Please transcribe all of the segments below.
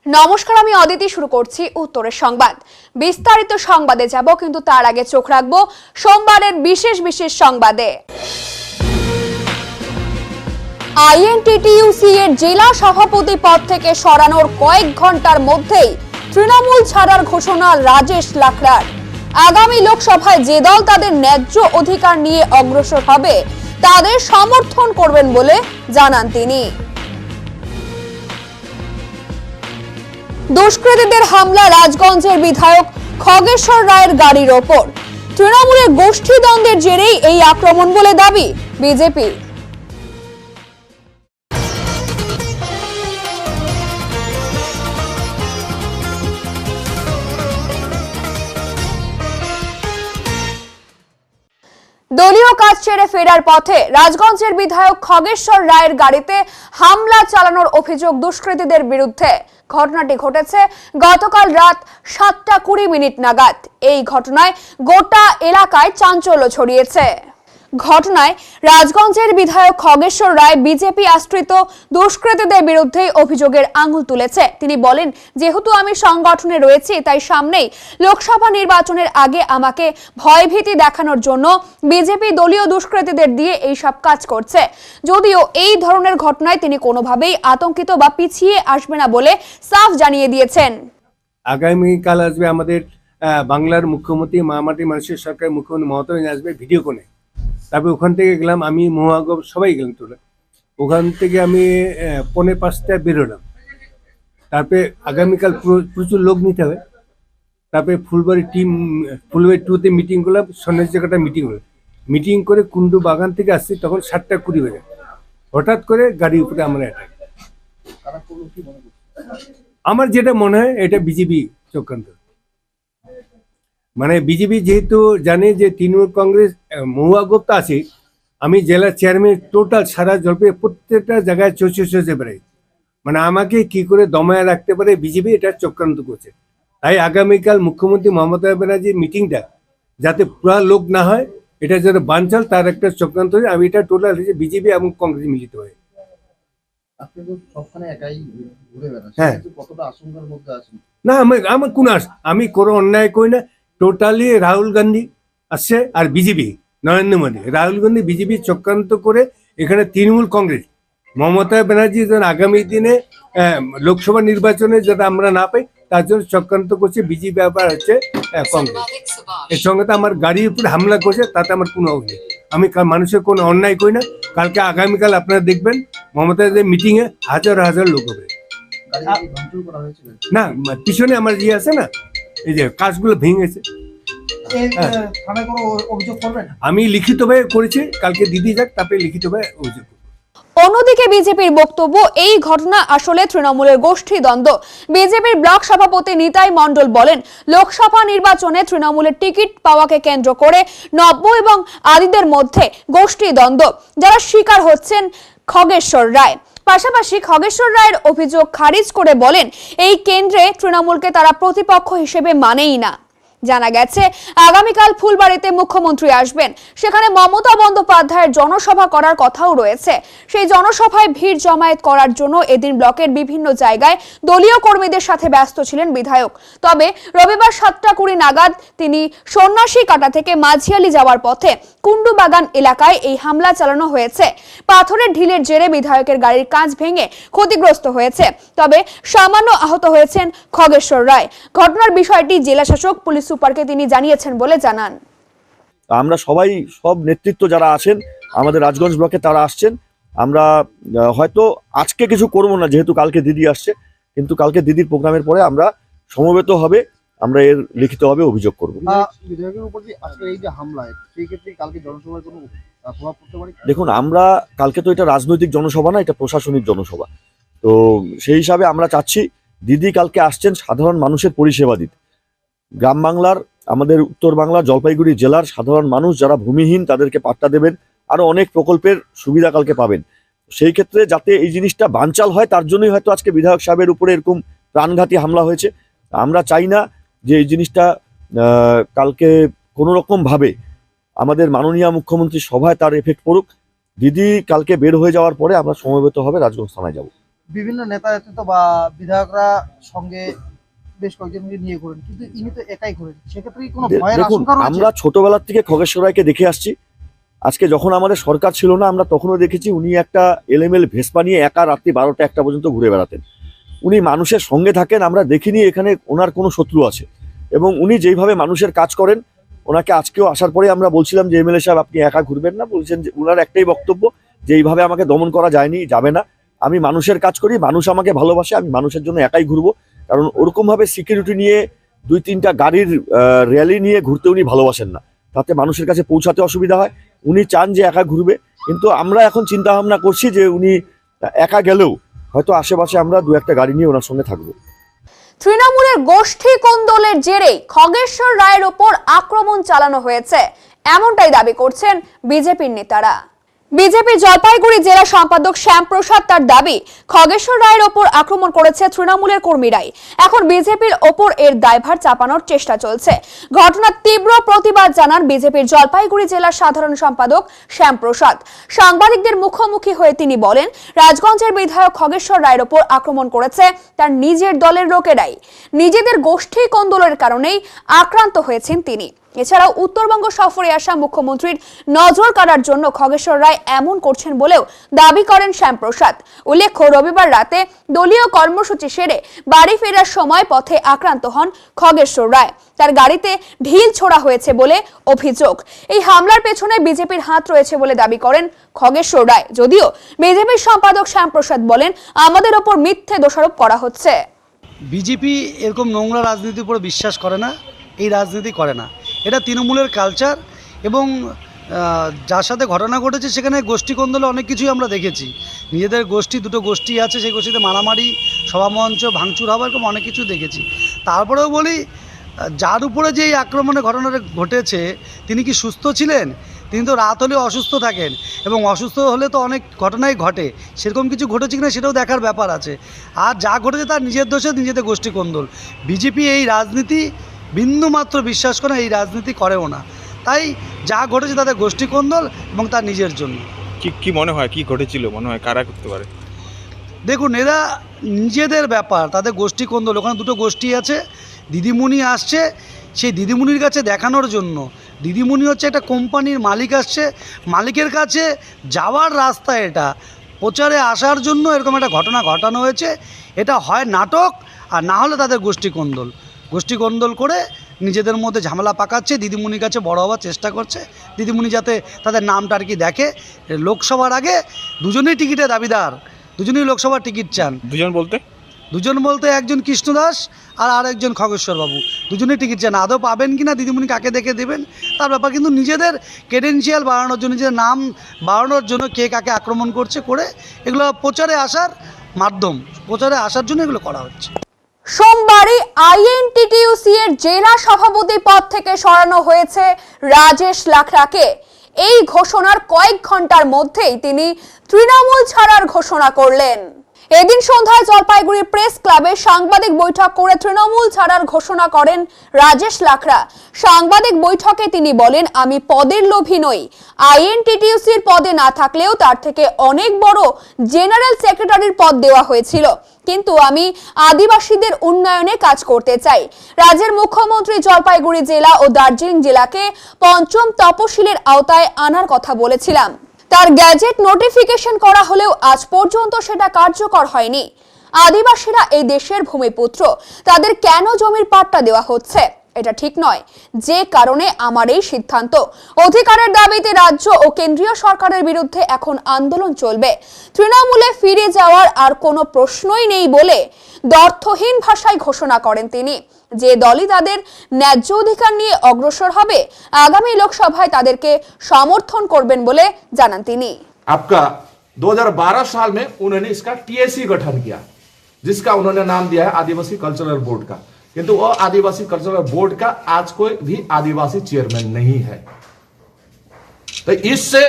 নমস্কার, আমি অদিতি। শুরু করছি উত্তরের সংবাদ। বিস্তারিত সংবাদে যাব, কিন্তু তার আগে চোখ রাখবো সোমবারের বিশেষ সংবাদে। আইএনটিটিইউসি এর জেলা সভাপতি পদ থেকে সরানোর কয়েক ঘন্টার মধ্যেই তৃণমূল ছাড়ার ঘোষণা রাজেশ লাকড়ার। আগামী লোকসভায় যে দল তাদের ন্যায্য অধিকার নিয়ে অগ্রসর হবে তাদের সমর্থন করবেন বলে জানান তিনি। দুষ্কৃতীদের হামলা রাজগঞ্জের বিধায়ক খগেশ্বর রায়ের গাড়ির ওপর। তৃণমূলের গোষ্ঠীদ্বন্দ্বের জেরেই এই আক্রমণ বলে দাবি বিজেপি। দলীয় কাজ ছেড়ে ফেরার পথে রাজগঞ্জের বিধায়ক খগেশ্বর রায়ের গাড়িতে হামলা চালানোর অভিযোগ দুষ্কৃতীদের বিরুদ্ধে। ঘটনাটি ঘটেছে গতকাল রাত 7:20 নাগাদ। এই ঘটনায় গোটা এলাকায় চাঞ্চল্য ছড়িয়েছে। ঘটনায় রাজগঞ্জের বিধায়ক খগেশ্বর রায় বিজেপি আশ্রিত দুষ্কৃতীদের বিরুদ্ধে অভিযোগের আঙুল তুলেছে। তিনি বলেন, যেহেতু আমি সংগঠনে রয়েছি, তাই সামনেই লোকসভা নির্বাচনের আগে আমাকে ভয়ভীতি দেখানোর জন্য বিজেপি দলীয় দুষ্কৃতীদের দিয়ে এই সব কাজ করছে। যদিও এই ধরনের ঘটনায় তিনি কোনোভাবেই আতঙ্কিত বা পিছিয়ে আসবে না বলে সাফ জানিয়ে দিয়েছেন। আগামীকাল আসবে আমাদের বাংলার মুখ্যমন্ত্রী, মামাটি মানুষের সরকার মুখ্যমন্ত্রী মমতা আসবে ভিডিও কোণে। তারপরে ওখান থেকে গেলাম, আমি মহাগব সবাই গেলাম তোরা। ওখান থেকে আমি 4:45 বেরোলাম। তারপরে আগামীকাল প্রচুর লোক নিতে হবে। তারপরে ফুলবাড়ি 2-তে মিটিং করলাম, সন্ন্যাস জায়গাটা মিটিং করে কুন্ডু বাগান থেকে আসছি, তখন 7:20 বাজে। হঠাৎ করে গাড়ির উপরে আমরা অ্যাটাক। আমার যেটা মনে হয় এটা বিজেপি চক্রান্ত। মানে বিজেপি যেহেতু জানে যে তৃণমূল কংগ্রেস মহুয়াগোপ আছে, আমি জেলা চেয়ারম্যান, টোটাল সারা জলপাইগুড়ি প্রত্যেকটা জায়গায় চষে বেড়াই। মানে আমাকে কি করে দমায় রাখতে পারে বিজেপি, এটা চক্রান্ত করছে। তাই আগামীকাল মুখ্যমন্ত্রী মমতা ব্যানার্জির মিটিংটা যাতে পুরা লোক না হয়, এটা যাতে বানচাল, তার একটা চক্রান্ত হয়ে আমি এটা টোটাল হয়েছে বিজেপি এবং কংগ্রেস মিলিত হয়ে। হ্যাঁ, না আমার কোন আমি কোনো অন্যায় করি না। টোটালি রাহুল গান্ধী আসছে আর বিজেপি, নরেন্দ্র মোদী, রাহুল গান্ধী বিজেপি চক্রান্ত করে এখানে তৃণমূল কংগ্রেস, মমতা ব্যানার্জি যেন আগামী দিনে লোকসভা নির্বাচনে যাতে আমরা না পাই তার জন্য চক্রান্ত করছে বিজেপি, ব্যাপার হচ্ছে কংগ্রেস। এর সঙ্গে তো আমার গাড়ির উপরে হামলা করছে, তাতে আমার কোনো অভিযোগ। আমি মানুষের কোনো অন্যায় করি না। কালকে আগামীকাল আপনারা দেখবেন মমতাদের মিটিংয়ে হাজার হাজার লোক হবে। না, পিছনে আমার ইয়ে আছে না, এই যে কাজগুলো ভেঙেছে। আমি লিখিতভাবে করেছি, কালকে দিদি যাক, তারপরে লিখিতভাবে অভিযোগ। অন্যদিকে বিজেপির বক্তব্য, এই ঘটনা আসলে তৃণমূলের গোষ্ঠীদ্বন্দ্ব। বিজেপির ব্লক সভাপতি নিতাই মণ্ডল বলেন, লোকসভা নির্বাচনে তৃণমূলের টিকিট পাওয়াকে কেন্দ্র করে নব্য এবং আদিদের মধ্যে গোষ্ঠীদ্বন্দ্ব, যারা শিকার হচ্ছেন খগেশ্বর রায়। পাশাপাশি খগেশ্বর রায়ের অভিযোগ খারিজ করে বলেন, এই কেন্দ্রে তৃণমূলকে তারা প্রতিপক্ষ হিসেবে মানেই না। জানা গেছে আগামীকাল ফুলবাড়িতে মুখ্যমন্ত্রী আসবেন, সেখানে মমতা বন্দ্যোপাধ্যায়ের জনসভা করার কথাও রয়েছে। সেই জনসভায় ভিড় জমায়েত করার জন্য এদিন ব্লকের বিভিন্ন জায়গায় দলীয় কর্মীদের সাথে ব্যস্ত ছিলেন বিধায়ক। তবে রবিবার 7:20 নাগাদ তিনি সন্ন্যাসী কাটা থেকে মাঝিয়ালি যাওয়ার পথে কুন্ডু বাগান এলাকায় এই হামলা চালানো হয়েছে। পাথরের ঢিলের জেরে বিধায়কের গাড়ির কাঁচ ভেঙে ক্ষতিগ্রস্ত হয়েছে। তবে সামান্য আহত হয়েছেন খগেশ্বর রায়। ঘটনার বিষয়টি জেলা শাসক, পুলিশ সুপারকে তিনি জানিয়েছেন বলে জানান। আমরা সবাই, সব নেতৃত্ব যারা আছেন আমাদের রাজগঞ্জ ব্লকে, তারা আসছেন। আমরা হয়তো আজকে কিছু করবো না, যেহেতু কালকে দিদি আসছে, কিন্তু কালকে দিদির প্রোগ্রামের পরে আমরা সমবেত হবে, আমরা এর লিখিতভাবে অভিযোগ করব। দেখুন, আমরা কালকে তো এটা রাজনৈতিক জনসভা না, এটা প্রশাসনিক জনসভা। তো সেই হিসাবে আমরা চাচ্ছি, দিদি কালকে আসছেন সাধারণ মানুষের পরিষেবা দিতে। গ্রাম বাংলার, আমাদের উত্তর বাংলার জলপাইগুড়ি জেলার সাধারণ মানুষ যারা ভূমিহীন তাদেরকে পাট্টা দেবেন, আরো অনেক প্রকল্পের সুবিধা কালকে পাবেন। সেই ক্ষেত্রে যাতে এই জিনিসটা বানচাল হয়, তার জন্যই হয়তো আজকে বিধায়ক সাহেবের উপরে এরকম প্রাণঘাতী হামলা হয়েছে। আমরা চাই না যে এই জিনিসটা কালকে কোনো রকম ভাবে আমাদের মাননীয় মুখ্যমন্ত্রীর সভায় তার এফেক্ট পড়ুক। দিদি কালকে বের হয়ে যাওয়ার পরে আমরা সমবেত হবে রাজগঞ্জ থানায় যাব। বিভিন্ন নেতা নেতৃত্ব বা বিধায়করা সঙ্গে বেশ কয়েকজনকে নিয়ে ঘোরেন, কিন্তু ইনি তো একাই ঘোরেন, সেক্ষেত্রে কি কোনো ভয়ের দেখুন, আশঙ্কা রয়েছে? আমরা ছোটবেলার থেকে খগেশ্বর রায়কে দেখে আসছি। আজকে যখন আমাদের সরকার ছিল না, আমরা তখনও দেখেছি উনি একটা এলএমএল ভেসপা নিয়ে একা রাত্রি 12টা-1টা পর্যন্ত ঘুরে বেড়াতেন। উনি মানুষের সঙ্গে থাকেন, আমরা দেখিনি এখানে ওনার কোনো শত্রু আছে। এবং উনি যেইভাবে মানুষের কাজ করেন, ওনাকে আজকেও আসার পরে আমরা বলছিলাম যে এমএলএ সাহেব আপনি একা ঘুরবেন না, বলছেন যে ওনার একটাই বক্তব্য যে এইভাবে আমাকে দমন করা যায়নি, যাবে না, আমি মানুষের কাজ করি, মানুষ আমাকে ভালোবাসে, আমি মানুষের জন্য একাই ঘুরবো। কারণ ওরকম ভাবে সিকিউরিটি নিয়ে 2-3টা গাড়ির র্যালি নিয়ে ঘুরতে উনি ভালোবাসেন না, তাতে মানুষের কাছে পৌঁছাতে অসুবিধা হয়। উনি চান যে একা ঘুরবে, কিন্তু আমরা এখন চিন্তা ভাবনা করছি যে উনি একা গেলেও হয়তো আশেপাশে আমরা 2-1টা গাড়ি নিয়ে ওনার সঙ্গে থাকবো। তৃণমূলের গোষ্ঠী কোন্দলের জেরেই খগেশ্বর রায়ের ওপর আক্রমণ চালানো হয়েছে, এমনটাই দাবি করছেন বিজেপির নেতারা। বিজেপির জলপাইগুড়ি জেলা সম্পাদক শ্যামপ্রসাদ তার দাবি, খগেশ্বর রায়ের ওপর আক্রমণ করেছে তৃণমূলের কর্মীরাই। এখন বিজেপির ওপর এর দায়ভার চাপানোর চেষ্টা চলছে। ঘটনার তীব্র প্রতিবাদ জানান বিজেপির জলপাইগুড়ি জেলার সাধারণ সম্পাদক শ্যামপ্রসাদ। সাংবাদিকদের মুখোমুখি হয়ে তিনি বলেন, রাজগঞ্জের বিধায়ক খগেশ্বর রায়ের ওপর আক্রমণ করেছে তার নিজের দলের লোকেরাই। নিজেদের গোষ্ঠী কোন্দলের কারণেই আক্রান্ত হয়েছেন তিনি। এছাড়াও উত্তরবঙ্গ সফরে আসা মুখ্যমন্ত্রীর নজর কাড়ার জন্য খগেশ্বর রায় এমন করছেন বলেও দাবি করেন শ্যামপ্রসাদ। উল্লেখ্য, রবিবার রাতে দলীয় কর্মসূচি সেরে বাড়ি ফেরার সময় পথে আক্রান্ত হন খগেশ্বর রায়। তার গাড়িতে ঢিল ছোড়া হয়েছে বলে অভিযোগ। এই হামলার পেছনে বিজেপির হাত রয়েছে বলে দাবি করেন খগেশ্বর রায়। যদিও বিজেপির সম্পাদক শ্যামপ্রসাদ বলেন, আমাদের ওপর মিথ্যে দোষারোপ করা হচ্ছে। বিজেপি এরকম নোংরা রাজনীতির উপরে বিশ্বাস করে না, এই রাজনীতি করে না, এটা তৃণমূলের কালচার। এবং যার সাথে ঘটনা ঘটেছে সেখানে গোষ্ঠী কোন্দলে অনেক কিছুই আমরা দেখেছি। নিজেদের গোষ্ঠী, দুটো গোষ্ঠী আছে, সেই গোষ্ঠীতে মারামারি, সভামঞ্চ ভাঙচুর হওয়া, এরকম অনেক কিছু দেখেছি। তারপরেও বলি, যার উপরে যে এই আক্রমণের ঘটনাটা ঘটেছে তিনি কি সুস্থ ছিলেন? তিনি তো রাত হলে অসুস্থ থাকেন, এবং অসুস্থ হলে তো অনেক ঘটনাই ঘটে। সেরকম কিছু ঘটেছে কিনা সেটাও দেখার ব্যাপার আছে। আর যা ঘটেছে তার নিজের দোষে নিজেদের গোষ্ঠী কোন্দল। বিজেপি এই রাজনীতি বিন্দুমাত্র বিশ্বাস করে, এই রাজনীতি করেও না। তাই যা ঘটেছে তাদের গোষ্ঠী কোন্দল এবং তার নিজের জন্য। কি মনে হয় কি ঘটেছিল, মনে হয় কারা করতে পারে? দেখুন, এরা নিজেদের ব্যাপার, তাদের গোষ্ঠী কোন্দল। ওখানে দুটো গোষ্ঠী আছে, দিদিমণি আসছে সেই দিদিমণির কাছে দেখানোর জন্য। দিদিমণি হচ্ছে একটা কোম্পানির মালিক, আসছে মালিকের কাছে যাওয়ার রাস্তা, এটা প্রচারে আসার জন্য এরকম একটা ঘটনা ঘটানো হয়েছে। এটা হয় নাটক, আর না হলে তাদের গোষ্ঠী কোন্দল করে নিজেদের মধ্যে ঝামেলা পাকাচ্ছে, দিদিমণির কাছে বড় হওয়ার চেষ্টা করছে। দিদিমণি যাতে তাদের নামটা আর কি দেখে। লোকসভার আগে দুজনেই টিকিটের দাবিদার, দুজনেই লোকসভার টিকিট চান। দুজন বলতে একজন কৃষ্ণ দাস আর আরেকজন খগেশ্বর বাবু, দুজনেই টিকিট চান। আদৌ পাবেন কিনা, দিদিমণি কাকে দেখে দেবেন তার ব্যাপার, কিন্তু নিজেদের ক্রেডেন্সিয়াল বাড়ানোর জন্য, নিজেদের নাম বাড়ানোর জন্য কে কাকে আক্রমণ করছে করে এগুলো প্রচারে আসার মাধ্যম, প্রচারে আসার জন্য এগুলো করা হচ্ছে। সোমবারই আইএনটিটিইউসি এর জেলা সভাপতি পদ থেকে সরানো হয়েছে রাজেশ লাখরাকে। এই ঘোষণার কয়েক ঘন্টার মধ্যেই তিনি তৃণমূল ছাড়ার ঘোষণা করলেন। এদিন সন্ধ্যায় জলপাইগুড়ি প্রেস ক্লাবে সাংবাদিক বৈঠক করে তৃণমূল ছাড়ার ঘোষণা করেন রাজেশ লাখরা। সাংবাদিক বৈঠকে তিনি বলেন, আমি পদের লোভী নই। আইএনটিটিইউসির পদে না থাকলেও তার থেকে অনেক বড় জেনারেল সেক্রেটারির পদ দেওয়া হয়েছিল, কিন্তু আমি আদিবাসীদের উন্নয়নে কাজ করতে চাই। রাজ্যের মুখ্যমন্ত্রী জলপাইগুড়ি জেলা ও দার্জিলিং জেলাকে ৫ম তপশিলের আওতায় আনার কথা বলেছিলাম। তার গ্যাজেট নোটিফিকেশন করা হলেও আজ পর্যন্ত সেটা কার্যকর হয়নি। আদিবাসীরা এই দেশের ভূমিপুত্র, তাদের কেন জমির পাট্টা দেওয়া হচ্ছে এটা ঠিক নয়, যে কারণে আমার এই সিদ্ধান্ত। অধিকারের দাবিতে রাজ্য ও কেন্দ্রীয় সরকারের বিরুদ্ধে এখন আন্দোলন চলবে। তৃণমূলে ফিরে যাওয়ার আর কোনো প্রশ্নই নেই বলে দ্ব্যর্থহীন ভাষায় ঘোষণা করেন তিনি। যে দলই তাদের ন্যায্য অধিকার নিয়ে অগ্রসর হবে, আগামী লোকসভায় তাদেরকে সমর্থন করবেন বলে জানান তিনি। आपका 2012 साल में उन्होंने इसका टीएसी गठन किया, जिसका उन्होंने नाम दिया है आदिवासी कल्चरल बोर्ड का, किंतु वो आदिवासी कल्चरल बोर्ड का आज कोई भी आदिवासी चेयरमैन नहीं है। तो इससे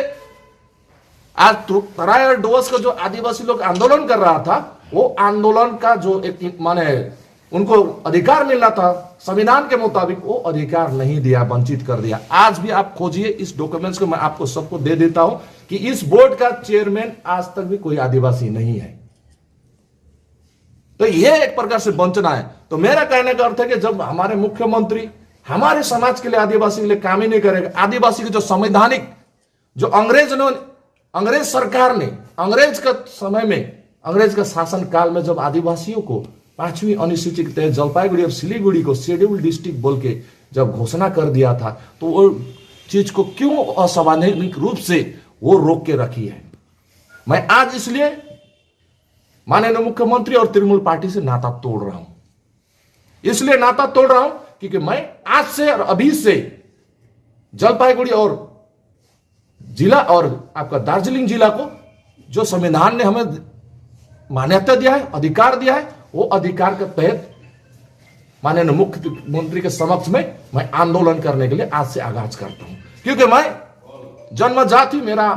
आज तराई और डोअस का जो आदिवासी लोग आंदोलन कर रहा था, वो आंदोलन का जो एक माने उनको अधिकार मिलना था संविधान के मुताबिक, वो अधिकार नहीं दिया, वंचित कर दिया। आज भी आप खोजिए इस डॉक्यूमेंट्स को, मैं आपको सबको दे देता हूं कि इस बोर्ड का चेयरमैन आज तक भी कोई आदिवासी नहीं है। तो ये एक प्रकार से वंचना है। तो मेरा कहने का अर्थ है कि जब हमारे मुख्यमंत्री हमारे समाज के लिए, आदिवासी के लिए काम ही नहीं करेगा, आदिवासी के जो संवैधानिक, जो अंग्रेज सरकार ने, अंग्रेज का समय में, अंग्रेज का शासन काल में जब आदिवासियों को 5वीं अनुसूची के तहत जलपाईगुड़ी और सिलीगुड़ी को शेड्यूल डिस्ट्रिक्ट बोल के जब घोषणा कर दिया था, तो वो चीज को क्यों असंवैधानिक रूप से वो रोक के रखी है। मैं आज इसलिए माननीय मुख्यमंत्री और तृणमूल पार्टी से नाता तोड़ रहा हूं। इसलिए नाता तोड़ रहा हूं क्योंकि मैं आज से और अभी से जलपाईगुड़ी और जिला और आपका दार्जिलिंग जिला को जो संविधान ने हमें मान्यता दिया है, अधिकार दिया है, वो अधिकार के तहत माननीय मुख्यमंत्री के समक्ष में मैं आंदोलन करने के लिए आज से आगाज करता हूं। क्योंकि मैं जन्मजाति मेरा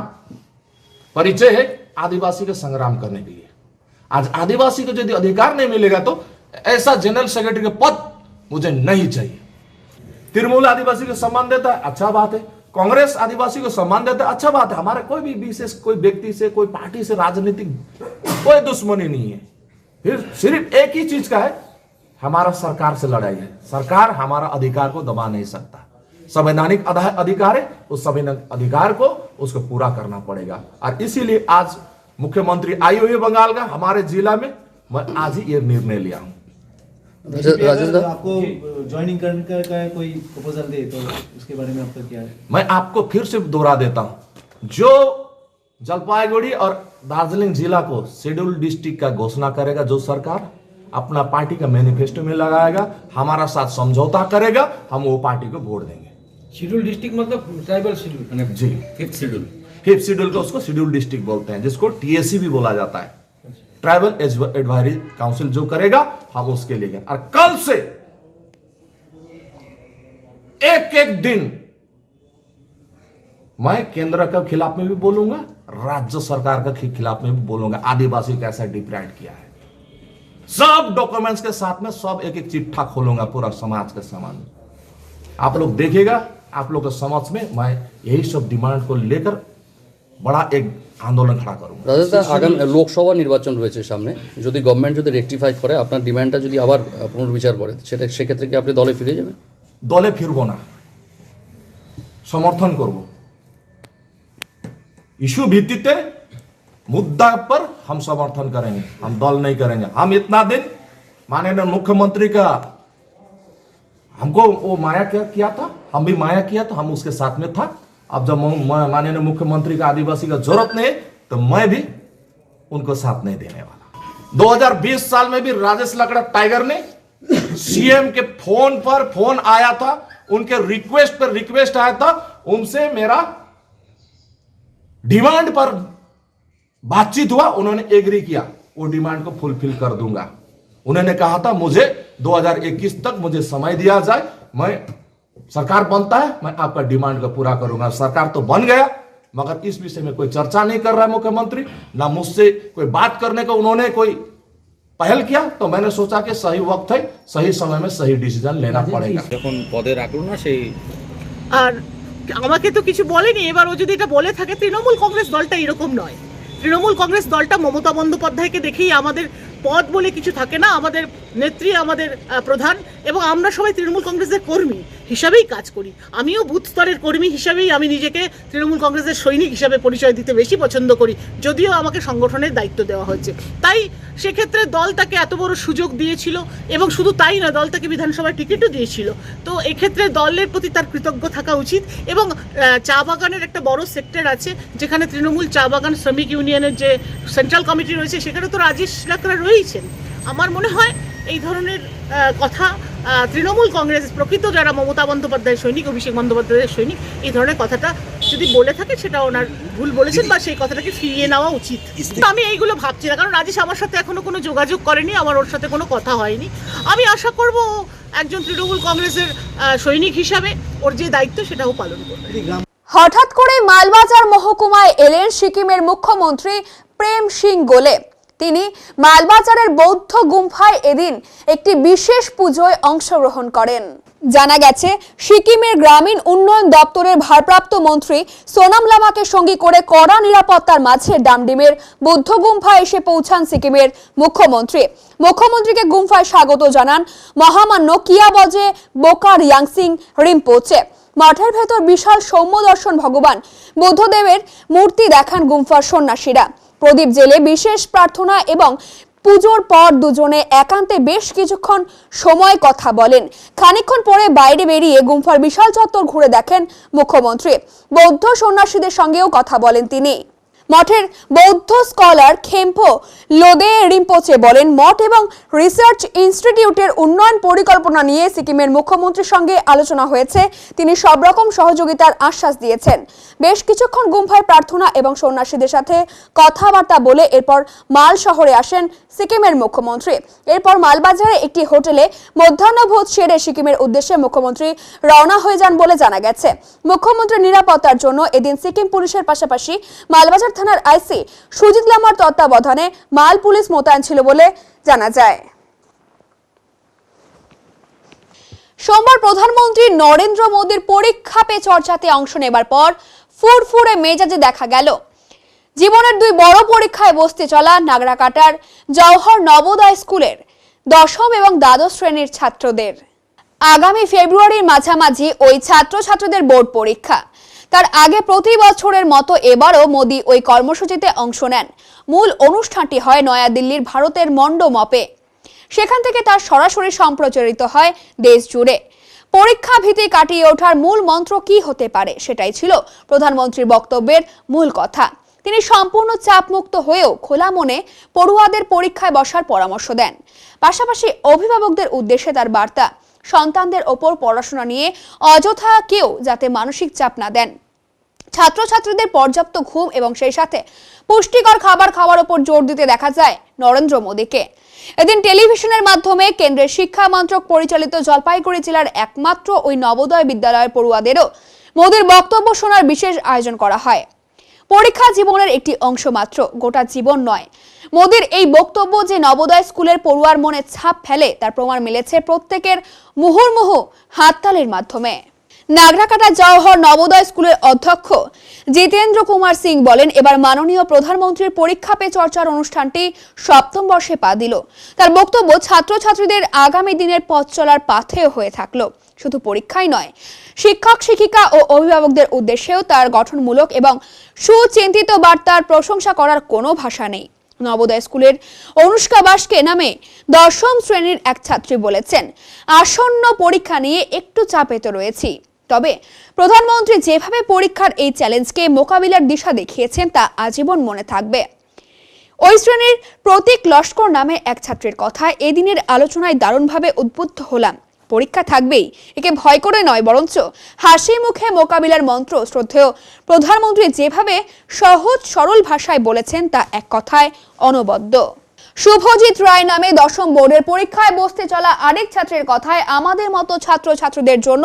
परिचय है आदिवासी के संग्राम करने के लिए। आज आदिवासी को यदि अधिकार नहीं मिलेगा तो ऐसा जनरल सेक्रेटरी का पद मुझे नहीं चाहिए। तृणमूल आदिवासी को सम्मान देता है, अच्छा बात है। कांग्रेस आदिवासी को सम्मान देता है, अच्छा बात है। हमारे कोई भी विशेष कोई व्यक्ति से, कोई पार्टी से राजनीतिक कोई दुश्मनी नहीं है। फिर सिर्फ एक ही चीज का है, हमारा सरकार से लड़ाई है। सरकार हमारा अधिकार को दबा नहीं सकता। संवैधानिक अधिकार है, उस संवैधानिक अधिकार को उसको पूरा करना पड़ेगा। और इसीलिए आज मुख्यमंत्री आई हुई है बंगाल का हमारे जिला में, मैं आज ही ये निर्णय लिया हूं। अगर आपको ज्वाइनिंग करने का कोई प्रपोजल दे तो उसके बारे में आपका क्या है? मैं आपको फिर से दोहरा देता हूं, जो जलपाईगुड़ी और दार्जिलिंग जिला को शेड्यूल डिस्ट्रिक्ट का घोषणा करेगा, जो सरकार अपना पार्टी का मैनिफेस्टो में लगाएगा, हमारा साथ समझौता करेगा, हम वो पार्टी को वोट देंगे। शेड्यूल डिस्ट्रिक्ट मतलब ट्राइबल शेड्यूल जी, फिफ्थ शेड्यूल को उसको शेड्यूल डिस्ट्रिक्ट बोलते हैं, जिसको टीएसी भी बोला जाता है, ट्राइबल एडवाइजरी काउंसिल जो करेगा हम उसके लिए। और कल से एक एक दिन मैं केंद्र के खिलाफ में भी बोलूंगा, राज्य सरकार के खिलाफ में भी बोलूंगा। आदिवासी कैसा डिप्राइड किया है, सब डॉक्यूमेंट्स के साथ में सब एक एक चिट्ठा खोलूंगा पूरा समाज के सामने। आप लोग देखिएगा, आप लोग के समक्ष में मैं यही सब डिमांड को लेकर बड़ा एक আন্দোলন খড়া করব। দাদা, আগামী লোকসভা নির্বাচন রয়েছে সামনে, যদি গভর্নমেন্ট যদি রেকটিফাই করে আপনার ডিমান্ডটা যদি আবার পুনর্বিচার করে, সেক্ষেত্রে কি আপনি দলে ফিরে যাবেন? দলে ফিরবো না, সমর্থন করব। इशू ভিত্তিতে मुद्दा पर हम समर्थन करेंगे, हम दल नहीं करेंगे। हम इतना दिन माननीय मुख्यमंत्री का हमको वो माया क्या किया था, हम भी माया किया था, हम उसके साथ में था। अब जब माननीय मुख्यमंत्री का आदिवासी का जरूरत नहीं तो मैं भी उनको साथ नहीं देने वाला। 2020 साल में भी राजेश लकड़ा टाइगर ने सीएम के फोन पर फोन आया था, उनके रिक्वेस्ट पर रिक्वेस्ट आया था, उनसे मेरा डिमांड पर बातचीत हुआ, उन्होंने एग्री किया, वो डिमांड को फुलफिल कर दूंगा। उन्होंने कहा था मुझे 2021 तक मुझे समय दिया जाए, मैं सरकार बनता है मैं आपका डिमांड को पूरा करूंगा। सरकार तो बन गया, मगर इस विषय में कोई चर्चा नहीं कर रहा है मुख्यमंत्री, ना मुझसे कोई बात करने को उन्होंने कोई पहल किया। तो मैंने सोचा कि सही वक्त है, सही समय में सही डिसीजन लेना पड़ेगा। এখন পদে রাখলো না সেই আর আমাকে তো কিছু বলেনি। এবার ও যদি এটা বলে থাকে, তৃণমূল কংগ্রেস দলটা এরকম নয়। তৃণমূল কংগ্রেস দলটা মমতা বন্দ্যোপাধ্যায়কে দেখেই আমাদের পদ বলে কিছু থাকে না, আমাদের নেত্রী আমাদের প্রধান, এবং আমরা সবাই তৃণমূল কংগ্রেসের কর্মী হিসাবেই কাজ করি। আমিও বুথ স্তরের কর্মী হিসাবেই আমি নিজেকে তৃণমূল কংগ্রেসের সৈনিক হিসাবে পরিচয় দিতে বেশি পছন্দ করি, যদিও আমাকে সংগঠনের দায়িত্ব দেওয়া হয়েছে। তাই সেক্ষেত্রে দল তাকে এত বড় সুযোগ দিয়েছিল, এবং শুধু তাই না, দল তাকে বিধানসভায় টিকিটও দিয়েছিল। তো এক্ষেত্রে দলের প্রতি তার কৃতজ্ঞ থাকা উচিত। এবং চা বাগানের একটা বড় সেক্টর আছে, যেখানে তৃণমূল চা বাগান শ্রমিক ইউনিয়নের যে সেন্ট্রাল কমিটি রয়েছে, সেখানে তো রাজেশ লাকড়া রয়েছেন। আমার মনে হয় এই ধরনের কথা তৃণমূল কংগ্রেস প্রকৃত যারা মমতা বন্দ্যোপাধ্যায়ের সৈনিক, অভিষেক বন্দ্যোপাধ্যায়ের সৈনিক, এই ধরনের কথাটা যদি বলে থাকে সেটা ওনার ভুল বলেছেন, বা সেই কথাটাকে ফিরিয়ে নেওয়া উচিত। তো আমি এইগুলো ভাবছি না, কারণ রাজেশ আমার সাথে এখনো কোনো যোগাযোগ করেনি, আমার ওর সাথে কোনো কথা হয়নি। আমি আশা করব একজন তৃণমূল কংগ্রেসের সৈনিক হিসাবে ওর যে দায়িত্ব সেটাও পালন করবে। হঠাৎ করে মালবাজার মহকুমায় এলেন সিকিমের মুখ্যমন্ত্রী প্রেম সিং গোলে। তিনি মালবাজারের বৌদ্ধ গুম্ফায় এদিন একটি বিশেষ পুজোয় অংশগ্রহণ করেন। জানা গেছে, সিকিমের গ্রামীণ উন্নয়ন দপ্তরের ভারপ্রাপ্ত মন্ত্রী সোনাম লামাকে সঙ্গী করে কড়া নিরাপত্তার মাঝে ডামডিমের বৌদ্ধ গুম্ফায় এসে পৌঁছান সিকিমের মুখ্যমন্ত্রী। মুখ্যমন্ত্রীকে গুম্ফায় স্বাগত জানান মহামান্য কিয়াবজে বোকার ইয়াংসিং রিম্পোচে। মাঠের ভেতর বিশাল সৌম্য দর্শন ভগবান বুদ্ধদেবের মূর্তি দেখান গুম্ফার সন্ন্যাসীরা। প্রদীপ জেলে বিশেষ প্রার্থনা এবং পুজোর পর দুজনে একান্তে বেশ কিছুক্ষণ সময় কথা বলেন। খানিকক্ষণ পরে বাইরে বেরিয়ে গুম্ফার বিশাল চত্বর ঘুরে দেখেন মুখ্যমন্ত্রী। বৌদ্ধ সন্ন্যাসীদের সঙ্গেও কথা বলেন তিনি। মঠের বৌদ্ধ স্কলার খেম্পো লোদে রিম্পোচে বলেন, মঠ এবং রিসার্চ ইনস্টিটিউটের উন্নয়ন পরিকল্পনা নিয়ে সিকিমের মুখ্যমন্ত্রীর সঙ্গে আলোচনা হয়েছে। তিনি সব রকম সহযোগিতার আশ্বাস দিয়েছেন। বেশ কিছুক্ষণ গুম্ফায় প্রার্থনা এবং সন্ন্যাসীদের সাথে কথাবার্তা বলে এরপর মাল শহরে আসেন সিকিমের মুখ্যমন্ত্রী। এরপর মালবাজারে একটি হোটেলে মধ্যাহ্নভোজ সেরে সিকিমের উদ্দেশ্যে মুখ্যমন্ত্রী রওনা হয়ে যান বলে জানা গেছে। মুখ্যমন্ত্রীর নিরাপত্তার জন্য এদিন সিকিম পুলিশের পাশাপাশি মালবাজার থানার আইসি সুজিত লামার তত্ত্বাবধানে মাল পুলিশ মোতায়েন ছিল বলে জানা যায়। সোমবার প্রধানমন্ত্রী নরেন্দ্র মোদীর পরীক্ষা পে চর্চাতে অংশ নেবার পর ফুরফুরে মেজাজে দেখা গেল জীবনের দুই বড় পরীক্ষায় বসতে চলা নাগরাকাটার জওহর নবোদয় স্কুলের দশম এবং দ্বাদশ শ্রেণীর ছাত্রদের। আগামী ফেব্রুয়ারির মাঝামাঝি ওই ছাত্রছাত্রীদের বোর্ড পরীক্ষা। তার আগে প্রতি বছরের মতো এবারও মোদী ওই কর্মসূচিতে অংশ নেন। মূল অনুষ্ঠানটি হয় নয়াদিল্লির ভারতের মন্ডমপে। সেখান থেকে তার সরাসরি সম্প্রচারিত হয় দেশ জুড়ে। পরীক্ষা ভীতি কাটিয়ে ওঠার মূল মন্ত্র কি হতে পারে, সেটাই ছিল প্রধানমন্ত্রীর বক্তব্যের মূল কথা। তিনি সম্পূর্ণ চাপমুক্ত হয়েও খোলা মনে পড়ুয়াদের পরীক্ষায় বসার পরামর্শ দেন। পাশাপাশি অভিভাবকদের উদ্দেশ্যে তার বার্তা, সন্তানদের ওপর পড়াশোনা নিয়ে অযথা কেউ যাতে মানসিক চাপ না দেন। ছাত্রছাত্রীদের পর্যাপ্ত ঘুম এবং সেই সাথে পুষ্টিকর খাবার খাওয়ার উপর জোর দিতে দেখা যায় নরেন্দ্র মোদীকে। এদিন টেলিভিশনের মাধ্যমে কেন্দ্রের শিক্ষা মন্ত্রক পরিচালিত জলপাইগুড়ি জেলার একমাত্র ওই নবোদয় বিদ্যালয়ের পড়ুয়াদেরও মোদীর বক্তব্য শোনার বিশেষ আয়োজন করা হয়। পরীক্ষা জীবনের একটি অংশ মাত্র, গোটা জীবন নয়। মোদীর এই বক্তব্য যে নবোদয় স্কুলের পড়ুয়ার মনে ছাপ ফেলে তার প্রমাণ মিলেছে প্রত্যেকের মুহুর্মুহু হাততালির মাধ্যমে। নাগরাকাটা জওহর নবোদয় স্কুলের অধ্যক্ষ জিতেন্দ্র কুমার সিং বলেন, এবার মাননীয় প্রধানমন্ত্রীর পরীক্ষা পে চর্চার অনুষ্ঠানটি সপ্তম বর্ষে পা দিল। তার বক্তব্য ছাত্রছাত্রীদের আগামী দিনের পথ চলার পাথেয় হয়ে থাকলো। শুধু পরীক্ষাই নয়, শিক্ষক শিক্ষিকা ও অভিভাবকদের উদ্দেশ্যেও তার গঠনমূলক এবং সুচিন্তিত বার্তার প্রশংসা করার কোনো ভাষা নেই। নবোদয় স্কুলের অনুষ্কা বাসকে নামে দশম শ্রেণীর এক ছাত্রী বলেছেন, আসন্ন পরীক্ষা নিয়ে একটু চাপেতে রয়েছি, তবে প্রধানমন্ত্রী যেভাবে পরীক্ষার এই চ্যালেঞ্জকে মোকাবিলার দিশা দেখিয়েছেন তা আজীবন মনে থাকবে। ওই শ্রেণীর প্রতীক লস্কর নামে এক ছাত্রীর কথায় এদিনের আলোচনায় দারুণভাবে উদ্বুদ্ধ হলাম। পরীক্ষা থাকবেই, একে ভয় করে নয়, বরঞ্চ হাসি মুখে মোকাবিলার মন্ত্র শ্রদ্ধেয় প্রধানমন্ত্রী যেভাবে সহজ সরল ভাষায় বলেছেন তা এক কথায় অনবদ্য। শুভজিৎ রায় নামে দশম বোর্ডের পরীক্ষায় বসতে চলা আরেক ছাত্রের কথায় আমাদের মতো ছাত্রছাত্রীদের জন্য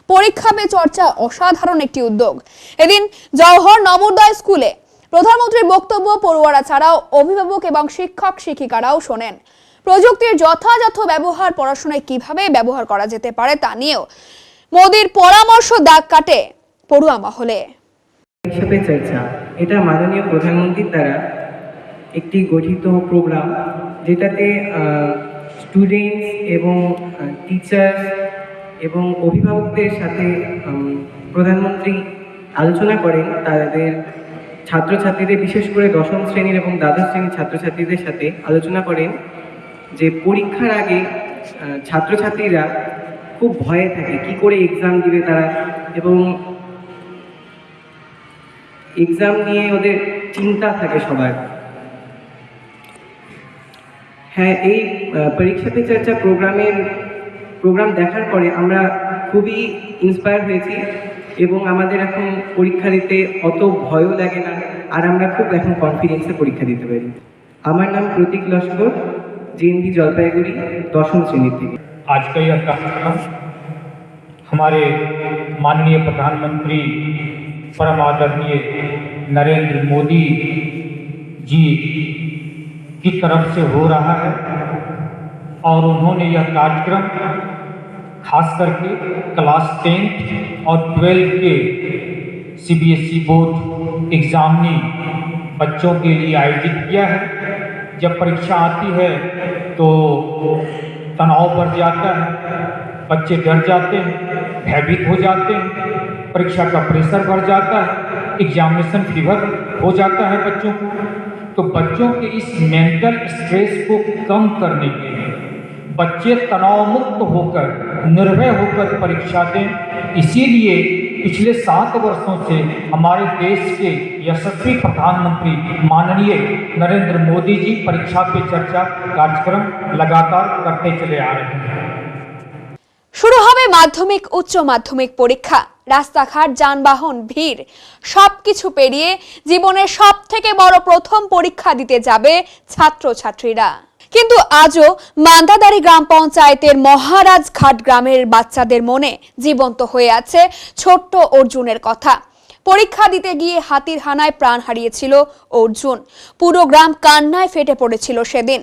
পরীক্ষা পে চর্চা অসাধারণ একটি উদ্যোগ। এদিন জওহর নবোদয় স্কুলে প্রধানমন্ত্রীর বক্তব্য পড়ুয়ারা ছাড়াও অভিভাবক এবং শিক্ষক শিক্ষিকারাও শোনেন। প্রযুক্তির যথাযথ ব্যবহার পড়াশোনায় কিভাবে ব্যবহার করা যেতে পারে তা নিয়েও মোদীর পরামর্শ দাগ কাটে পড়ুয়া মহলে। পরীক্ষা পে চর্চা এটা মাননীয় প্রধানমন্ত্রীর দ্বারা একটি গঠিত প্রোগ্রাম, যেটাতে স্টুডেন্টস এবং টিচার এবং অভিভাবকদের সাথে প্রধানমন্ত্রী আলোচনা করেন। তাদের ছাত্রছাত্রীদের, বিশেষ করে দশম শ্রেণীর এবং দ্বাদশ শ্রেণীর ছাত্রছাত্রীদের সাথে আলোচনা করেন যে পরীক্ষার আগে ছাত্রছাত্রীরা খুব ভয়ে থাকে, কি করে এক্সাম দিবে তারা, এবং এক্সাম নিয়ে ওদের চিন্তা থাকে সবার। হ্যাঁ, এই পরীক্ষা পে চর্চা প্রোগ্রাম দেখার পরে আমরা খুবই ইন্সপায়ার হয়েছি এবং আমাদের এখন পরীক্ষা দিতে অত ভয়ও লাগে না, আর আমরা খুব এখন কনফিডেন্সে পরীক্ষা দিতে পারি। আমার নাম প্রতীক লস্কর, जेएनवी जलपाईगुड़ी दशम श्रेणी थी। आज का यह कार्यक्रम हमारे माननीय प्रधानमंत्री परम आदरणीय नरेंद्र मोदी जी की तरफ से हो रहा है और उन्होंने यह कार्यक्रम खास करके क्लास 10 और 12 के CBSE बोर्ड एग्जामिनी बच्चों के लिए आयोजित किया है। जब परीक्षा आती है तो तनाव बढ़ जाता है, बच्चे डर जाते हैं, भयभीत हो जाते हैं, परीक्षा का प्रेशर बढ़ जाता है, एग्जामिनेशन फीवर हो जाता है बच्चों को। तो बच्चों के इस मेंटल स्ट्रेस को कम करने के लिए बच्चे तनाव मुक्त होकर निर्भय होकर परीक्षा दें। इसीलिए पिछले 7 वर्षों से हमारे देश के यशस्वी प्रधानमंत्री माननीय नरेंद्र मोदी जी परीक्षा पे चर्चा कार्यक्रम लगातार करते चले आ रहे हैं। শুরু হবে মাধ্যমিক উচ্চ মাধ্যমিক পরীক্ষা। রাস্তাঘাট, যানবাহন, ভিড় সবকিছু পেরিয়ে জীবনের সবথেকে বড় প্রথম পরীক্ষা দিতে যাবে ছাত্রছাত্রীরা। কিন্তু আজও মান্দাদারি গ্রাম পঞ্চায়েতের মহারাজঘাট গ্রামের বাচ্চাদের মনে জীবন্ত হয়ে আছে ছোট্ট অর্জুনের কথা। পরীক্ষা দিতে গিয়ে হাতির হানায় প্রাণ হারিয়েছিল অর্জুন। পুরো গ্রাম কান্নায় ফেটে পড়েছিল সেদিন।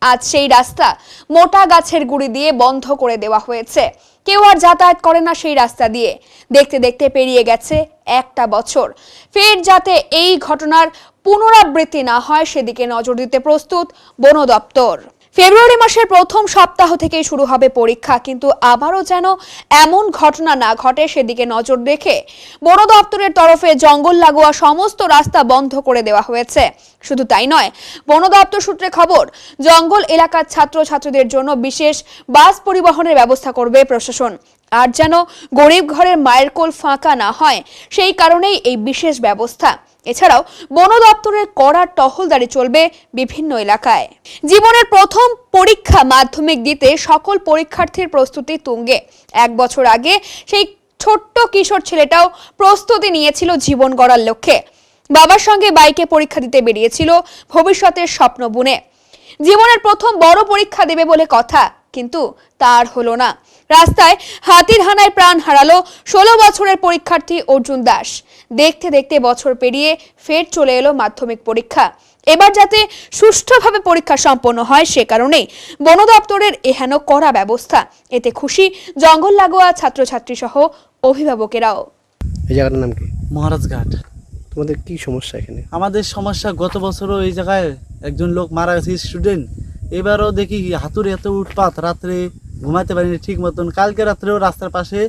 আজ সেই রাস্তা মোটা গাছের গুড়ি দিয়ে বন্ধ করে দেওয়া হয়েছে। কেউ আর যাতায়াত করে না সেই রাস্তা দিয়ে। দেখতে দেখতে পেরিয়ে গেছে একটা বছর। ফের যাতে এই ঘটনার পুনরাবৃত্তি না হয় সেদিকে নজর দিতে প্রস্তুত বন দপ্তর। ফেব্রুয়ারি মাসের প্রথম সপ্তাহ থেকেই শুরু হবে পরীক্ষা, কিন্তু আবারও যেন এমন ঘটনা না ঘটে সেদিকে নজর রেখে বন দপ্তরের তরফে জঙ্গল লাগোয়া সমস্ত রাস্তা বন্ধ করে দেওয়া হয়েছে। শুধু তাই নয়, বন দপ্তর সূত্রে খবর, জঙ্গল এলাকার ছাত্রছাত্রীদের জন্য বিশেষ বাস পরিবহনের ব্যবস্থা করবে প্রশাসন। আর যেন গরিব ঘরের মায়ের কোল ফাঁকা না হয় সেই কারণেই এই বিশেষ ব্যবস্থা। এছাড়াও বন দপ্তরের কড়া টহলদারি চলবে বিভিন্ন এলাকায়। জীবনের প্রথম পরীক্ষা মাধ্যমিক দিতে সকল পরীক্ষার্থীর প্রস্তুতি তুঙ্গে। 1 বছর আগে সেই ছোট্ট কিশোর ছেলেটাও প্রস্তুতি নিয়েছিল জীবন গড়ার লক্ষ্যে। বাবার সঙ্গে বাইকে পরীক্ষা দিতে বেরিয়েছিল ভবিষ্যতের স্বপ্ন বুনে। জীবনের প্রথম বড় পরীক্ষা দেবে বলে কথা, কিন্তু তার হলো না। রাস্তায় হাতির হানায় প্রাণ হারালো 16 বছরের পরীক্ষার্থী অর্জুন দাস। দেখতে দেখতে বছর পেরিয়ে ফের চলে এলো মাধ্যমিক পরীক্ষা। এবার যাতে সুষ্ঠুভাবে পরীক্ষা সম্পন্ন হয় সে কারণেই বন দপ্তরের এহেন কড়া ব্যবস্থা। এতে খুশি জঙ্গল লাগোয়া ছাত্রছাত্রী সহ অভিভাবকেরাও। এই জায়গাটার নাম কি? মহারাজঘাট। তোমাদের কি সমস্যা এখানে? আমাদের সমস্যা, গত বছরও এই জায়গায় একজন লোক মারা গেছে, স্টুডেন্ট। এবারও দেখি হাতুড়ে এত উৎপাত, রাত্রে ঘুমাতে পারিনি ঠিক মতন। কালকে রাত্রেও রাস্তার পাশে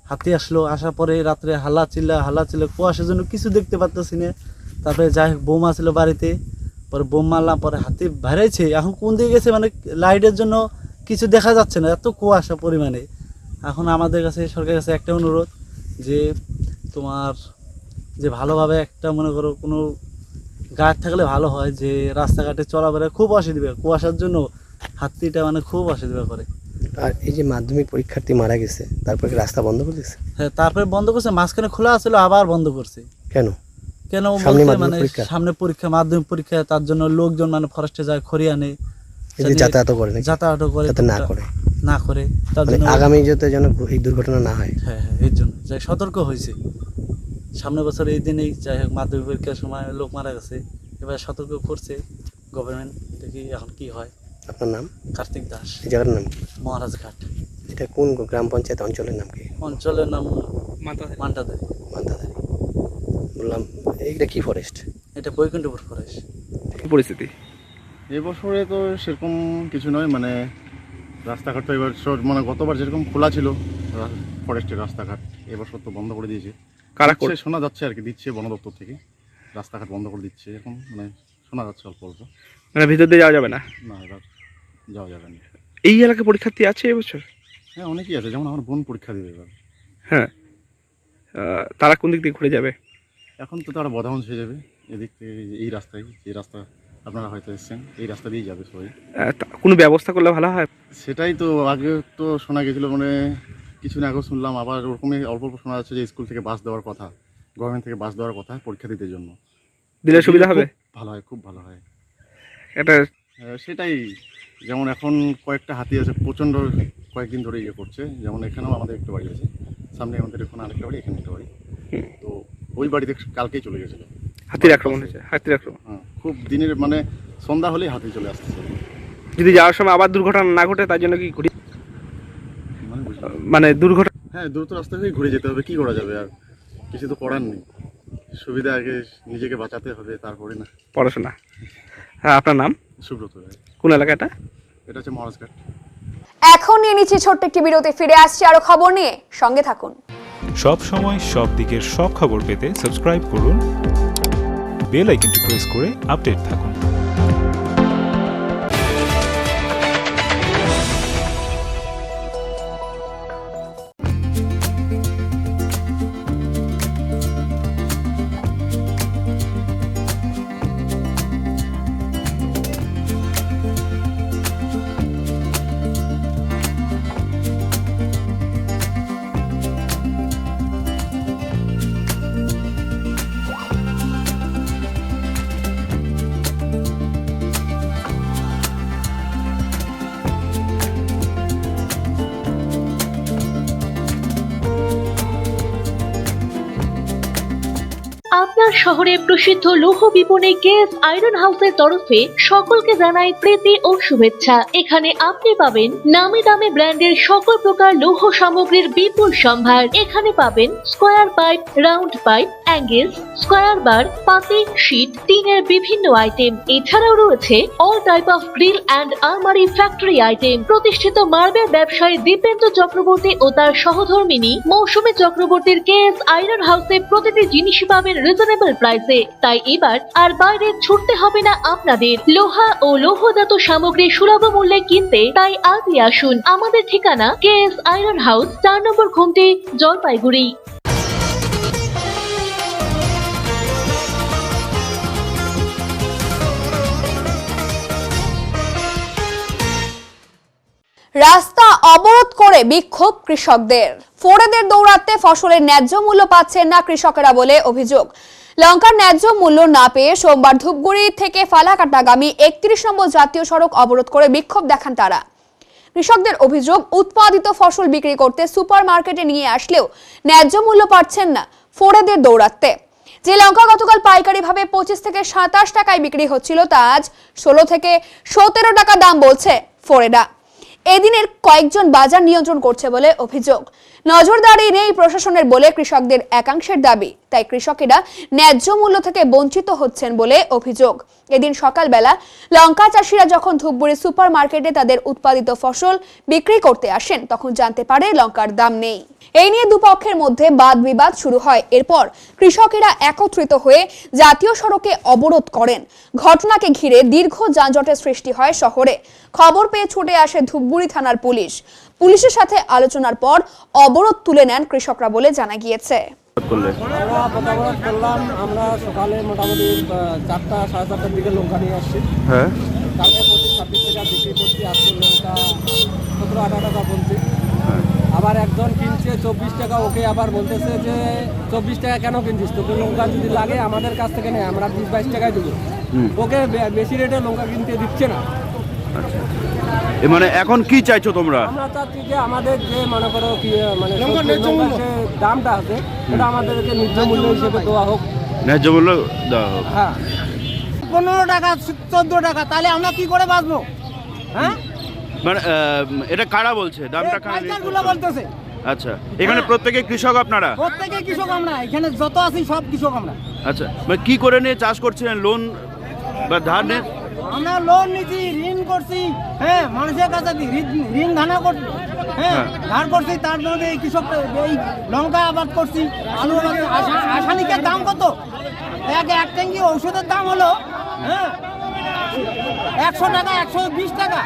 হাতি আসলো, আসার পরে রাত্রে হাল্লা চিল্লা কুয়াশার জন্য কিছু দেখতে পারতেছি না। তারপরে যাই হোক বোম আসলো বাড়িতে, পরে বোম মারলাম, পরে হাতি বেড়াইছে। এখন কোন দিকে গেছে মানে লাইটের জন্য কিছু দেখা যাচ্ছে না, এত কুয়াশা পরিমাণে। এখন আমাদের কাছে সরকারের কাছে একটা অনুরোধ, যে তোমার যে ভালোভাবে একটা মনে করো কোনো গার্ড থাকলে ভালো হয়, যে রাস্তাঘাটে চলাফেরা খুব অসুবিধা, কুয়াশার জন্য হাতিটা মানে খুব অসুবিধা করে। আর এই যে মাধ্যমিক পরীক্ষার্থী মারা গেছে, তারপরে কি রাস্তা বন্ধ করে দিয়েছে? হ্যাঁ, তারপরে বন্ধ করছে, মাঝখানে খোলা ছিল আবার বন্ধ করছে। কেন বলতে মানে সামনে পরীক্ষা, মাধ্যমিক পরীক্ষা, তার জন্য লোকজন মানে ফরেস্টে যায়, খড়ি আনে, যাতায়াত করে যাতে না করে তার জন্য আগামী যাতে যেন এই দুর্ঘটনা না হয়। হ্যাঁ, এর জন্য যাই সতর্ক হয়েছে। সামনের বছর এই দিনেই যাই হোক মাধ্যমিক পরীক্ষার সময় লোক মারা গেছে, এবার সতর্ক করছে গভর্নমেন্ট। দেখি এখন কি হয়। আপনার নাম? কার্তিক দাস। এই জায়গার নাম? মহারাজঘাট। এটা কোন গ্রাম পঞ্চায়েত অঞ্চলের নাম কি? অঞ্চলের নাম মান্টাদারি। বললাম এইটা কি ফরেস্ট? এটা বৈকুণ্ঠপুর ফরেস্ট। কি পরিস্থিতি এবছরে? তো সেরকম কিছু নয়, মানে রাস্তাঘাট তো এবার মানে গতবার যেরকম খোলা ছিল ফরেস্টের রাস্তাঘাট, এবছর তো বন্ধ করে দিয়েছে। কারা করে শোনা যাচ্ছে আর কি, দিচ্ছে বন দপ্তর থেকে, রাস্তাঘাট বন্ধ করে দিচ্ছে এরকম, মানে শোনা যাচ্ছে অল্প অল্প। মানে ভিতর দিয়ে যাওয়া যাবে না? না, এবার যাওয়া যাবে না। এই এলাকায় পরীক্ষার্থী আছে এবছর? হ্যাঁ, অনেকেই আছে, যেমন আমার বোন পরীক্ষা দেবে এবার। হ্যাঁ, তারা কোন দিক দিয়ে ঘুরে যাবে? এখন তো তারা বধাগঞ্জ হয়ে যাবে, এদিক থেকে এই রাস্তায়, যে রাস্তা আপনারা হয়তো এসছেন এই রাস্তা দিয়েই যাবে সবাই। কোনো ব্যবস্থা করলে ভালো হয়। সেটাই তো আগে তো শোনা গেছিলো, মানে কিছুদিন আগেও শুনলাম, আবার ওরকমই অল্প অল্প শোনা যাচ্ছে যে স্কুল থেকে বাস দেওয়ার কথা, গভর্নমেন্ট থেকে বাস দেওয়ার কথা পরীক্ষা দিতে জন্য। দিলে সুবিধা হবে? ভালো হয়, খুব ভালো হয় এটা। সেটাই, যেমন এখন কয়েকটা হাতি আছে, প্রচণ্ড কয়েকদিন ধরে ইয়ে করছে। যেমন এখানেও আমাদের একটা বাড়ি আছে, সামনে আমাদের এখানে আরেকটা বাড়ি, এখানে একটা বাড়ি। তো ওই বাড়িতে কালকেই চলে গেছিলো, হাতির আক্রমণ হয়েছে। হাতির আক্রমণ, হ্যাঁ, খুব দিনের মানে সন্ধ্যা হলেই হাতি চলে আসতেছে। যদি যাওয়ার সময় আবার দুর্ঘটনা না ঘটে তার জন্য কি করি, মানে দুর্ঘটনা? হ্যাঁ, দ্রুত রাস্তা হয়ে ঘুরে যেতে হবে, কি করা যাবে, আর কিছু তো করার নেই। সুবিধা আগে নিজেকে বাঁচাতে হবে, তারপরে না পড়াশোনা। হ্যাঁ, আপনার নাম? সুব্রত রায়। কোন এলাকাটা? এটা হচ্ছে মহারাজঘাট। এখন নিয়ে নিচ্ছি ছোট্ট একটি বিরতি, ফিরে আসছি আরো খবর নিয়ে, সঙ্গে থাকুন। সব সময় সব দিকের সব খবর পেতে সাবস্ক্রাইব করুন, বেল আইকনটি প্রেস করে আপডেট থাকুন। আপনার শহরে প্রসিদ্ধ লৌহ বিপণী কেএস আয়রন হাউসের তরফে সকলকে জানাই প্রীতি ও শুভেচ্ছা। এখানে আপনি পাবেন নামি দামি ব্র্যান্ডের সকল প্রকার লৌহ সামগ্রীর বিপুল সম্ভার। এখানে পাবেন square pipe, round pipe, angles, square bar, পাতি, শীট, টিনের বিভিন্ন আইটেম। এছাড়াও রয়েছে all type of grill and আলমারি ফ্যাক্টরি আইটেম। প্রতিষ্ঠিত মার্বেল ব্যবসায়ী দীপেন্দ্র চক্রবর্তী ও তার সহধর্মিনী মৌসুমী চক্রবর্তীর কেএস আয়রন হাউসে প্রতিটি জিনিস পাবেন রিজনেবল প্রাইসে। তাই এবার আর বাইরে ছুটতে হবে না আপনাদের। লোহা ও লৌহজাত সামগ্রী সুলভ মূল্যে কিনতে তাই আজই আসুন। আমাদের ঠিকানা কেএস আয়রন হাউস, 4 নম্বর ঘুমটি, জলপাইগুড়ি। রাস্তা অবরোধ করে বিক্ষোভ কৃষকদের। ফোড়েদের দৌড়াতে ফসলের ন্যায্য মূল্য পাচ্ছেন না কৃষকেরা বলে অভিযোগ। লঙ্কার ন্যায্য মূল্য না পেয়ে সোমবার ধূপগুড়ি থেকে ফালাকাটাগামী 31 নম্বর জাতীয় সড়ক অবরোধ করে বিক্ষোভ দেখান তারা। কৃষকদের অভিযোগ, উৎপাদিত ফসল বিক্রি করতে সুপার মার্কেটে নিয়ে আসলেও ন্যায্য মূল্য পাচ্ছেন না ফোড়েদের দৌড়াতে। যে লঙ্কা গতকাল পাইকারি ভাবে 25 থেকে 27 টাকায় বিক্রি হচ্ছিল, তা আজ 16 থেকে 17 টাকা দাম বলছে ফোড়েরা। এদিনের কয়েকজন বাজার নিয়ন্ত্রণ করছে বলে অভিযোগ। নজরদারি নেই প্রশাসনের বলে কৃষকদের একাংশের দাবি। তাই কৃষকেরা ন্যায্য মূল্য থেকে বঞ্চিত হচ্ছেন বলে অভিযোগ। এদিন সকালবেলা লঙ্কা চাষিরা যখন ধূপগুড়ি সুপার মার্কেটে তাদের উৎপাদিত ফসল বিক্রি করতে আসেন, তখন জানতে পারে লঙ্কার দাম নেই। এই নিয়ে দুপক্ষের মধ্যে বাদ বিবাদ শুরু হয়। এরপর কৃষকেরা একত্রিত হয়ে জাতীয় সড়কে অবরোধ করেন। ঘটনাকে ঘিরে দীর্ঘ যানজটের সৃষ্টি হয় শহরে। খবর পেয়ে ছুটে আসে ধূপগুড়ি থানার পুলিশ। পুলিশের সাথে আলোচনার পর অবরোধ তুলে নেন কৃষকরা বলে জানা গিয়েছে। আমরা সকালে মোটামুটি 4টা সাড়ে 4টার দিকে লঙ্কা নিয়ে আসছি। কালকে 25-26 টাকা বিক্রি করছি, আজকে লঙ্কা 17-18 টাকা বলছি। আবার একজন কিনছে 24 টাকা, ওকে আবার বলতেছে যে 24 টাকা কেন কিনছিস, তোকে লঙ্কা যদি লাগে আমাদের কাছ থেকে নেই, আমরা 20-22 টাকায় দেবো। ওকে বেশি রেটে লঙ্কা কিনতে দিচ্ছে না। মানে এখন কি চাইছো তোমরা? আমরা চাচ্ছি যে আমাদের যে মনে করো কি মানে লঙ্কার যে দামটা আছে সেটা আমাদেরকে ন্যায্য মূল্য হিসেবে দেওয়া হোক। ন্যায্য মূল্য দেওয়া হোক। হ্যাঁ, 15 টাকা 14 টাকা, তাহলে আমরা কি করে বাঁচবো? হ্যাঁ, মানে এটা কারা বলছে দামটা? পাইকারগুলো বলতেছে। আচ্ছা, এখানে প্রত্যেকে কৃষক আপনারা? প্রত্যেকে কৃষক আমরা, এখানে যত আছি সব কৃষক আমরা। আচ্ছা, মানে কি করে নিয়ে চাষ করছিলেন? লোন বা ধার নিয়ে? আমরা লোন নিছি, ঋণ করছি। হ্যাঁ, মানুষের কাছে ঋণ ধানা করছি, হ্যাঁ ধার করছি। তার মধ্যে এই কৃষক এই লঙ্কা আবাদ করছি, আলু আবাদ। রাসায়নিকের দাম কত? এক ট্যাঙ্কি ঔষধের দাম হলো 100 টাকা, 120 টাকা।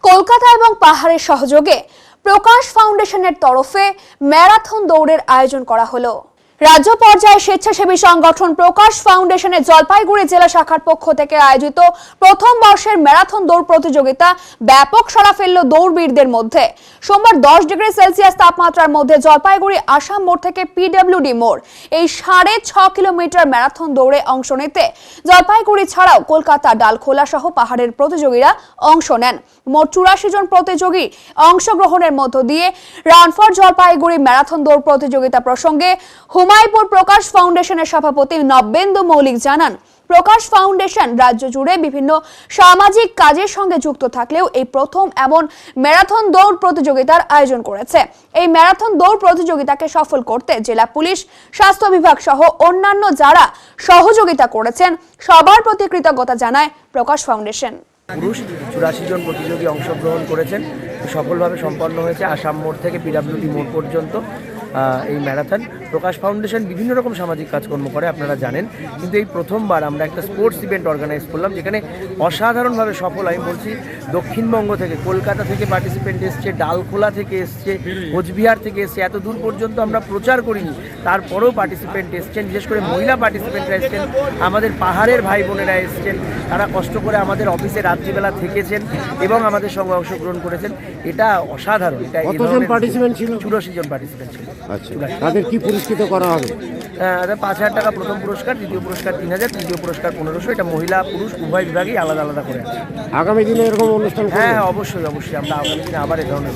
কলকাতা এবং পাহাড়ের সহযোগে প্রকাশ ফাউন্ডেশনের তরফে ম্যারাথন দৌড়ের আয়োজন করা হলো। রাজ্য পর্যায়ে স্বেচ্ছাসেবী সংগঠন প্রকাশ ফাউন্ডেশনের জলপাইগুড়ি জেলা শাখার পক্ষ থেকে আয়োজিত প্রথম বর্ষের ম্যারাথন দৌড় প্রতিযোগিতা ব্যাপক সাড়া ফেলল দৌড়বীরদের মধ্যে। সোমবার 10 ডিগ্রি সেলসিয়াস তাপমাত্রার মধ্যে জলপাইগুড়ি আসাম মোড় থেকে পিডব্লিউডি মোড় এই 6.5 কিলোমিটার ম্যারাথন দৌড়ে অংশ নিতে জলপাইগুড়ি ছাড়াও কলকাতা, ডালখোলা সহ পাহাড়ের প্রতিযোগীরা অংশ নেন। মোট 84 জন প্রতিযোগী অংশগ্রহণের মধ্য দিয়ে রান ফর জলপাইগুড়ি ম্যারাথন দৌড় প্রতিযোগিতা প্রসঙ্গে হুমায়ুপুর প্রকাশ ফাউন্ডেশনের সভাপতি নবেন্দু মৌলিক জানান, প্রকাশ ফাউন্ডেশন রাজ্য জুড়ে বিভিন্ন সামাজিক কাজের সঙ্গে যুক্ত থাকলেও এই প্রথম এমন ম্যারাথন দৌড় প্রতিযোগিতার আয়োজন করেছে। এই ম্যারাথন দৌড় প্রতিযোগিতাকে সফল করতে জেলা পুলিশ, স্বাস্থ্য বিভাগ সহ অন্যান্য যারা সহযোগিতা করেছেন সবার প্রতি কৃতজ্ঞতা জানায় প্রকাশ ফাউন্ডেশন। পুরুষ 84 জন প্রতিযোগী অংশগ্রহণ করেছেন, সফলভাবে সম্পন্ন হয়েছে আসাম মোড় থেকে পিডব্লিউডি মোড় পর্যন্ত এই ম্যারাথন। প্রকাশ ফাউন্ডেশন বিভিন্ন রকম সামাজিক কাজকর্ম করে, আপনারা জানেন, কিন্তু এই প্রথমবার আমরা একটা স্পোর্টস ইভেন্ট অর্গানাইজ করলাম, যেখানে অসাধারণভাবে সফল, আমি বলছি দক্ষিণবঙ্গ থেকে, কলকাতা থেকে পার্টিসিপেন্ট এসছে, ডালখোলা থেকে এসছে, কোচবিহার থেকে এসছে, এত দূর পর্যন্ত আমরা প্রচার করিনি, তারপরেও পার্টিসিপেন্ট এসছেন, বিশেষ করে মহিলা পার্টিসিপেন্টরা এসছেন, আমাদের পাহাড়ের ভাই বোনেরা এসছেন, তারা কষ্ট করে আমাদের অফিসে রাত্রিবেলা থেকেছেন এবং আমাদের সঙ্গে অংশগ্রহণ করেছেন। এটা অসাধারণ। এটা 84 জন পার্টিসিপেন্ট ছিল। আচ্ছা, তাদের কি পুরস্কৃত করা হবে? 5,000 টাকা প্রথম পুরস্কার, দ্বিতীয় পুরস্কার 3,000, তৃতীয় পুরস্কার 1,500। এটা মহিলা পুরুষ উভয় বিভাগেই আলাদা আলাদা করে আছে। আগামী দিনে এরকম অনুষ্ঠান? হ্যাঁ, অবশ্যই আমরা আগামী দিনে আবার এই ধরনের।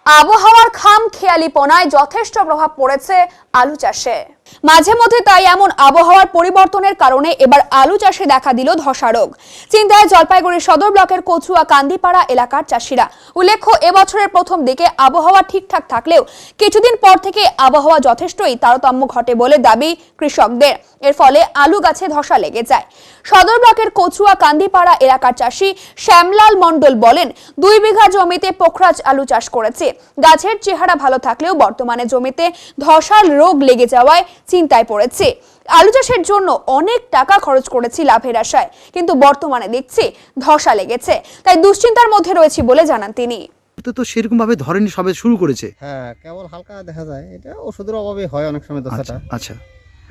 আবহাওয়ার খামখেয়ালিপনায় যথেষ্ট প্রভাব পড়েছে আলু চাষে। মাঝে মধ্যে তাই এমন আবহাওয়ার পরিবর্তনের কারণে এবার আলু চাষে দেখা দিল ধসা রোগ। চিন্তায় জলপাইগুড়ি সদর ব্লকের কচুয়া কান্দিপাড়া এলাকার চাষিরা। উল্লেখ্য, এবছরের প্রথম দিকে আবহাওয়া ঠিকঠাক থাকলেও কিছুদিন পর থেকে আবহাওয়া যথেষ্টই তারতম্য ঘটে বলে দাবি কৃষকদের। এর ফলে আলু গাছে ধসা লেগে যায়। সদর ব্লকের কচুয়া কান্দিপাড়া এলাকার চাষি শ্যামলাল মণ্ডল বলেন, 2 বিঘা জমিতে পোখরাজ আলু চাষ করেছে। গাছের চেহারা ভালো থাকলেও বর্তমানে জমিতে ধসার রোগ লেগে যাওয়ায় চিন্তায় পড়েছে। আলু চাষের জন্য অনেক টাকা খরচ করেছি লাভের আশায়, কিন্তু বর্তমানে দেখছি ধসা লেগেছে, তাই দুশ্চিন্তার মধ্যে রয়েছে বলে জানান তিনি। তো সেরকম ভাবে ধরেনি, সবে শুরু করেছে। হ্যাঁ, কেবল হালকা দেখা যায়। এটা ওষুধের অভাবে হয় অনেক সময় দশাটা। আচ্ছা,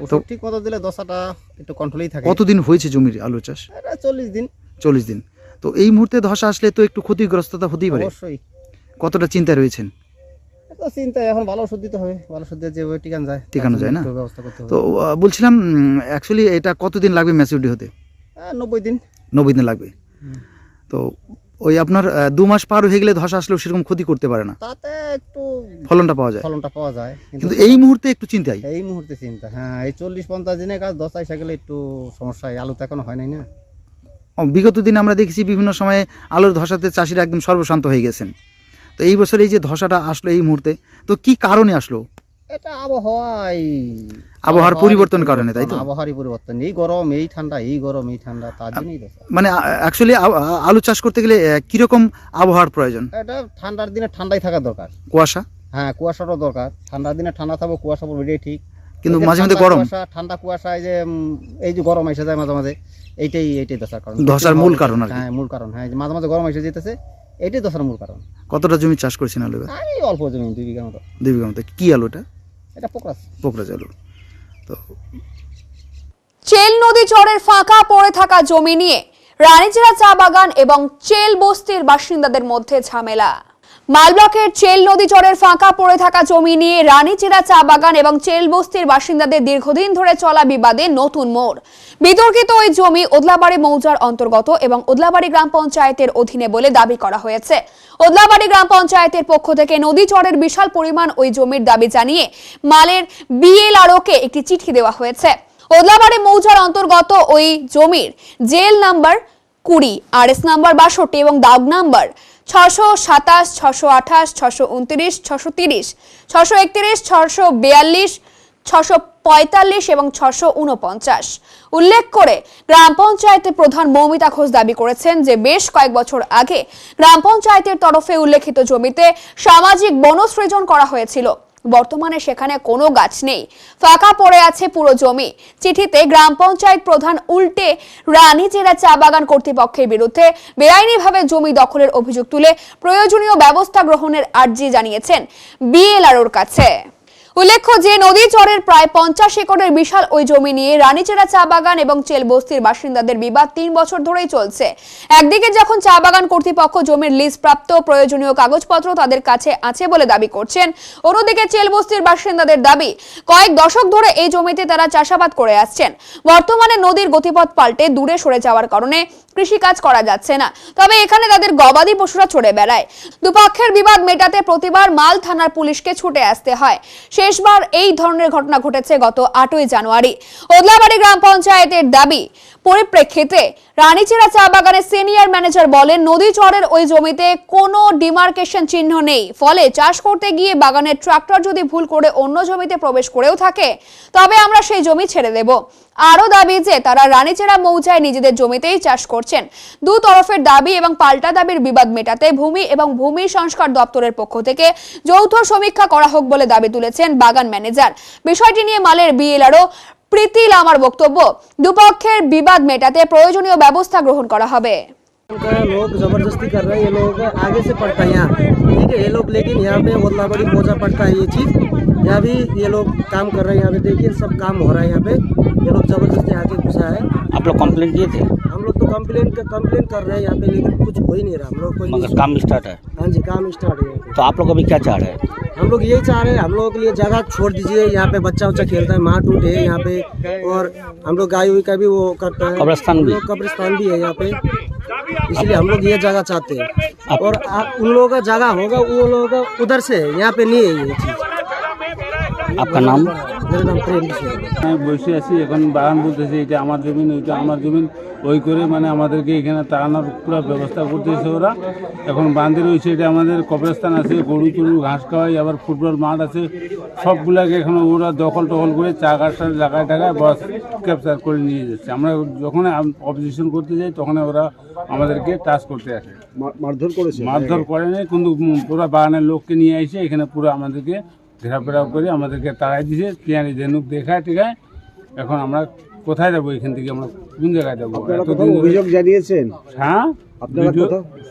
ওষুধ ঠিক মতো দিলে দশাটা একটু কন্ট্রোলেই থাকে। কতদিন হয়েছে জমির আলু চাষ? এটা 40 দিন। 40 দিন। তো এই মুহূর্তে ধসা আসলে তো একটু ক্ষতিগ্রস্ততা হতেই পারে। অবশ্যই। কতটা চিন্তায় রয়েছেন? তো চিন্তা, এখন ভালো ওষুধ দিতে হবে, ভালো ওষুধ দিয়ে যেভাবে টিকানো যায় না। ব্যবস্থা করতে হবে। তো বলছিলাম, অ্যাকচুয়ালি এটা কতদিন লাগবে ম্যাচুরিটি হতে? 90 দিন। 90 দিন লাগবে। তো ওই আপনার 2 মাস পার হয়ে গেলে ধসা আসলেও সেরকম ক্ষতি করতে পারে না, তাতে একটু ফলনটা পাওয়া যায়। কিন্তু এই মুহূর্তে একটু চিন্তাই। এই মুহূর্তে চিন্তা, হ্যাঁ, এই 40-50 দিনের কাজ ধসা এসে গেলে একটু সমস্যা। আলু তো এখনো হয় নাই না। বিগত দিনে আমরা দেখেছি বিভিন্ন সময়ে আলুর ধসাতে চাষিরা একদম সর্বশান্ত হয়ে গেছেন। তো এই বছর এই যে ধসাটা আসলো এই মুহূর্তে, তো কি কারণে আসলো? এটা আবহাওয়ার পরিবর্তন কারণে, তাই তো? আবহাওয়ারই পরিবর্তন, এই গরম এই ঠান্ডা, এই গরম এই ঠান্ডা, তার জন্যই মানে অ্যাকচুয়ালি আলু চাষ করতে গেলে কিরকম আবহাওয়ার প্রয়োজন? এটা ঠান্ডার দিনে ঠান্ডাই থাকা দরকার। কুয়াশা? হ্যাঁ, কুয়াশাটাও দরকার। ঠান্ডার দিনে ঠান্ডা থাকবে, কুয়াশা পড়বে, এটাই ঠিক। কিন্তু মাঝে মধ্যে গরম, ঠান্ডা কুয়াশা, এই যে গরম এসে যায় মাঝে মাঝে, এইটাই দশার কারণ, ধসার মূল কারণ। হ্যাঁ, মূল কারণ। হ্যাঁ, মাঝে মাঝে গরম এসে যেতেছে, এইটাই দশার মূল কারণ। কতটা জমি চাষ করছেন আলু? অল্প জমি, 2 বিঘার মতো। 2 বিঘার মতো। কি আলু এটা? পোখরাজ আলু। তো চেল নদী চরের ফাঁকা পড়ে থাকা জমি নিয়ে রানীচেরা চা বাগান এবং চেল বস্তির বাসিন্দাদের মধ্যে ঝামেলা। মালব্লকের চেল নদী চরের ফাঁকা পড়ে থাকা জমি নিয়ে রানীচেরা চা বাগান এবং চেল বস্তির বাসিন্দাদের দীর্ঘদিন ধরে চলা বিবাদে নতুন মোড়। বিতর্কিত ওই জমি ওদলাবাড়ি মৌজার অন্তর্গত এবং ওদলাবাড়ি গ্রাম পঞ্চায়েতের অধীনে বলে দাবি করা হয়েছে। ওদলাবাড়ি গ্রাম পঞ্চায়েতের পক্ষ থেকে নদী চরের বিশাল পরিমাণ ওই জমির দাবি জানিয়ে মালের BLRO-কে একটি চিঠি দেওয়া হয়েছে। ওদলাবাড়ি মৌজার অন্তর্গত ওই জমির জেল নাম্বার 20, RS নাম্বার 62 এবং দাগ নাম্বার 627, 628, 629, 630, 631, 642, 645 এবং 649। উল্লেখ করে গ্রাম পঞ্চায়েতের প্রধান মৌমিতা ঘোষ দাবি করেছেন যে বেশ কয়েক বছর আগে গ্রাম পঞ্চায়েতের তরফে উল্লেখিত জমিতে সামাজিক বনসৃজন করা হয়েছিল। বর্তমানে সেখানে কোনো গাছ নেই, ফাঁকা পড়ে আছে পুরো জমি। চিঠিতে গ্রাম পঞ্চায়েত প্রধান উল্টে রানীচেরা চা বাগান কর্তৃপক্ষের বিরুদ্ধে বেআইনিভাবে জমি দখলের অভিযোগ তুলে প্রয়োজনীয় ব্যবস্থা গ্রহণের আর্জি জানিয়েছেন BLROর কাছে। উল্লেখ্য যে নদী চরের প্রায় 50 একরের বিশাল ওই জমি নিয়ে রানীচেরা চা বাগান এবং চেল বস্তির বাসিন্দাদের বিবাদ 3 বছর ধরেই চলছে। একদিকে যখন চা বাগান কর্তৃপক্ষ জমির লিজ প্রাপ্ত প্রয়োজনীয় কাগজপত্র তাদের কাছে আছে বলে দাবি করছেন, অন্যদিকে চেল বস্তির বাসিন্দাদের দাবি কয়েক দশক ধরে এই জমিতে তারা চাষাবাদ করে আসছেন। বর্তমানে নদীর গতিপথ পাল্টে দূরে সরে যাওয়ার কারণে কৃষিকাজ করা যাচ্ছে না, তবে এখানে তাদের গবাদি পশুরা চড়ে বেড়ায়। দুপক্ষের বিবাদ মেটাতে প্রতিবার মাল থানার পুলিশকে ছুটে আসতে হয়। শেষবার এই ধরনের ঘটনা ঘটেছে গত 8ই জানুয়ারি। ওদলাবাড়ি গ্রাম পঞ্চায়েতের দাবি পরিপ্রেক্ষিতে রানীচেরা চা বাগানের সিনিয়র ম্যানেজার বলেন, নদী চরের ওই জমিতে কোনো ডিমার্কেশন চিহ্ন নেই, ফলে চাষ করতে গিয়ে বাগানের ট্রাক্টর যদি ভুল করে অন্য জমিতে প্রবেশ করেও থাকে তবে আমরা সেই জমি ছেড়ে দেব। আরও দাবি যে তারা রানীচেরা মৌজায় নিজেদের জমিতেই চাষ করছেন। দু তরফের দাবি এবং পাল্টা দাবির বিবাদ মেটাতে ভূমি এবং ভূমি সংস্কার দপ্তরের পক্ষ থেকে যৌথ সমীক্ষা করা হোক বলে দাবি তুলেছেন বাগান ম্যানেজার। বিষয়টি নিয়ে মালের বিএলআরও প্রীতি লামার বক্তব্য, দুপক্ষের বিবাদ মেটাতে প্রয়োজনীয় ব্যবস্থা গ্রহণ করা হবে। लोग जबरदस्ती कर रहे हैं, ये लोग आगे से पड़ता है यहाँ, ठीक है, ये लोग लेकिन यहाँ पे ओदलाबाड़ी मौजा पड़ता है ये चीज़, यहाँ भी ये लोग काम कर रहे हैं। यहाँ पे देखिए सब काम हो रहा है, यहाँ पे ये लोग जबरदस्ती आके घुसा है। आप लोग कंप्लेंट किए थे? हम लोग तो कंप्लेन कर रहे हैं यहाँ पे, लेकिन कुछ हो ही नहीं रहा। हम लोग कोई मगर काम स्टार्ट है? हाँ जी, काम स्टार्ट है। तो आप लोग अभी क्या चाह रहे हैं? हम लोग यही चाह रहे हैं, हम लोगों के लिए जगह छोड़ दीजिए। यहाँ पे बच्चा उच्चा खेलता है, मार टूट है यहाँ पे, और हम लोग गाय हुई का भी वो करते हैं, कब्रिस्तान भी है यहाँ पे, इसलिए हम लोग ये जगह चाहते हैं। और उन लोगों का जगह होगा, वो लोगों का उधर से है, यहाँ पे नहीं है ये चीज़। आपका नाम? मेरा नाम प्रेम सिंह। আমি বসে আছি, এখন বাগান বলতেছে এটা আমার জমিন, ওইটা আমার জমিন, ওই করে মানে আমাদেরকে এখানে তাড়ানোর পুরো ব্যবস্থা করতেছে ওরা। এখন বাঁধে রয়েছে, এটা আমাদের কবরস্থান আছে, গরু টরু ঘাস খাওয়াই, আবার ফুটবল মাঠ আছে, সবগুলাকে এখন ওরা দখল টখল করে চা গাছটার জায়গায় টাকায় বাস ক্যাপচার করে নিয়ে যাচ্ছে। আমরা যখন অপোজিশন করতে যাই তখন ওরা আমাদেরকে টাচ করতে আসে, মারধর করেছে? মারধর করে নেই, কিন্তু পুরো বাগানের লোককে নিয়ে এসে এখানে পুরো আমাদেরকে ঘেরাফেরা করে আমাদেরকে তাড়াই দিয়েছে, পিয়ানি ধেনুক দেখায় টেখায়। এখন আমরা কোথায় যাবো এখান থেকে, আমরা কোন জায়গায় যাবো? অভিযোগ জানিয়েছেন? হ্যাঁ, আপনারা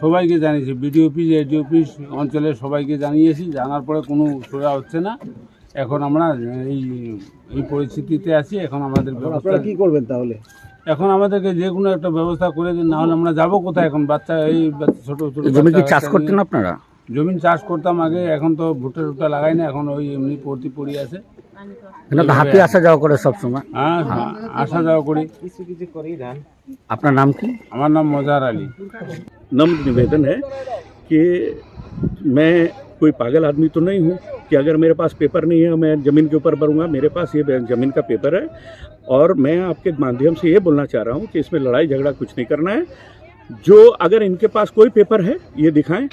সবাইকে জানিয়েছি, বিডিও অফিস, এডি অফিস, অঞ্চলের সবাইকে জানিয়েছি। জানার পরে কোনো সোজা হচ্ছে না। এখন আমরা এই পরিস্থিতিতে আছি। এখন আমাদের আপনারা কি করবেন তাহলে? এখন আমাদেরকে যে কোনো একটা ব্যবস্থা করে দিন, না হলে আমরা যাবো কোথায়? এখন বাচ্চা ছোট ছোট জমি কি চাষ করতেন আপনারা? জমি চাষ করতাম আগে, এখন তো ভুট্টা টুট্টা লাগাই না, এখন ওই এমনি পড়ে আছে। হাতি আসা যাওয়া করে সবসময়? হ্যাঁ, আসা যাওয়া করি। আপনার নাম কি? আমার নাম মজার আলী। नम्र निवेदन है कि मैं कोई पागल आदमी तो नहीं हूँ कि अगर मेरे पास पेपर नहीं है मैं ज़मीन के ऊपर भरूंगा। मेरे पास ये ज़मीन का पेपर है, और मैं आपके माध्यम से ये बोलना चाह रहा हूँ कि इसमें लड़ाई झगड़ा कुछ नहीं करना है। जो अगर इनके पास कोई पेपर है ये दिखाएं,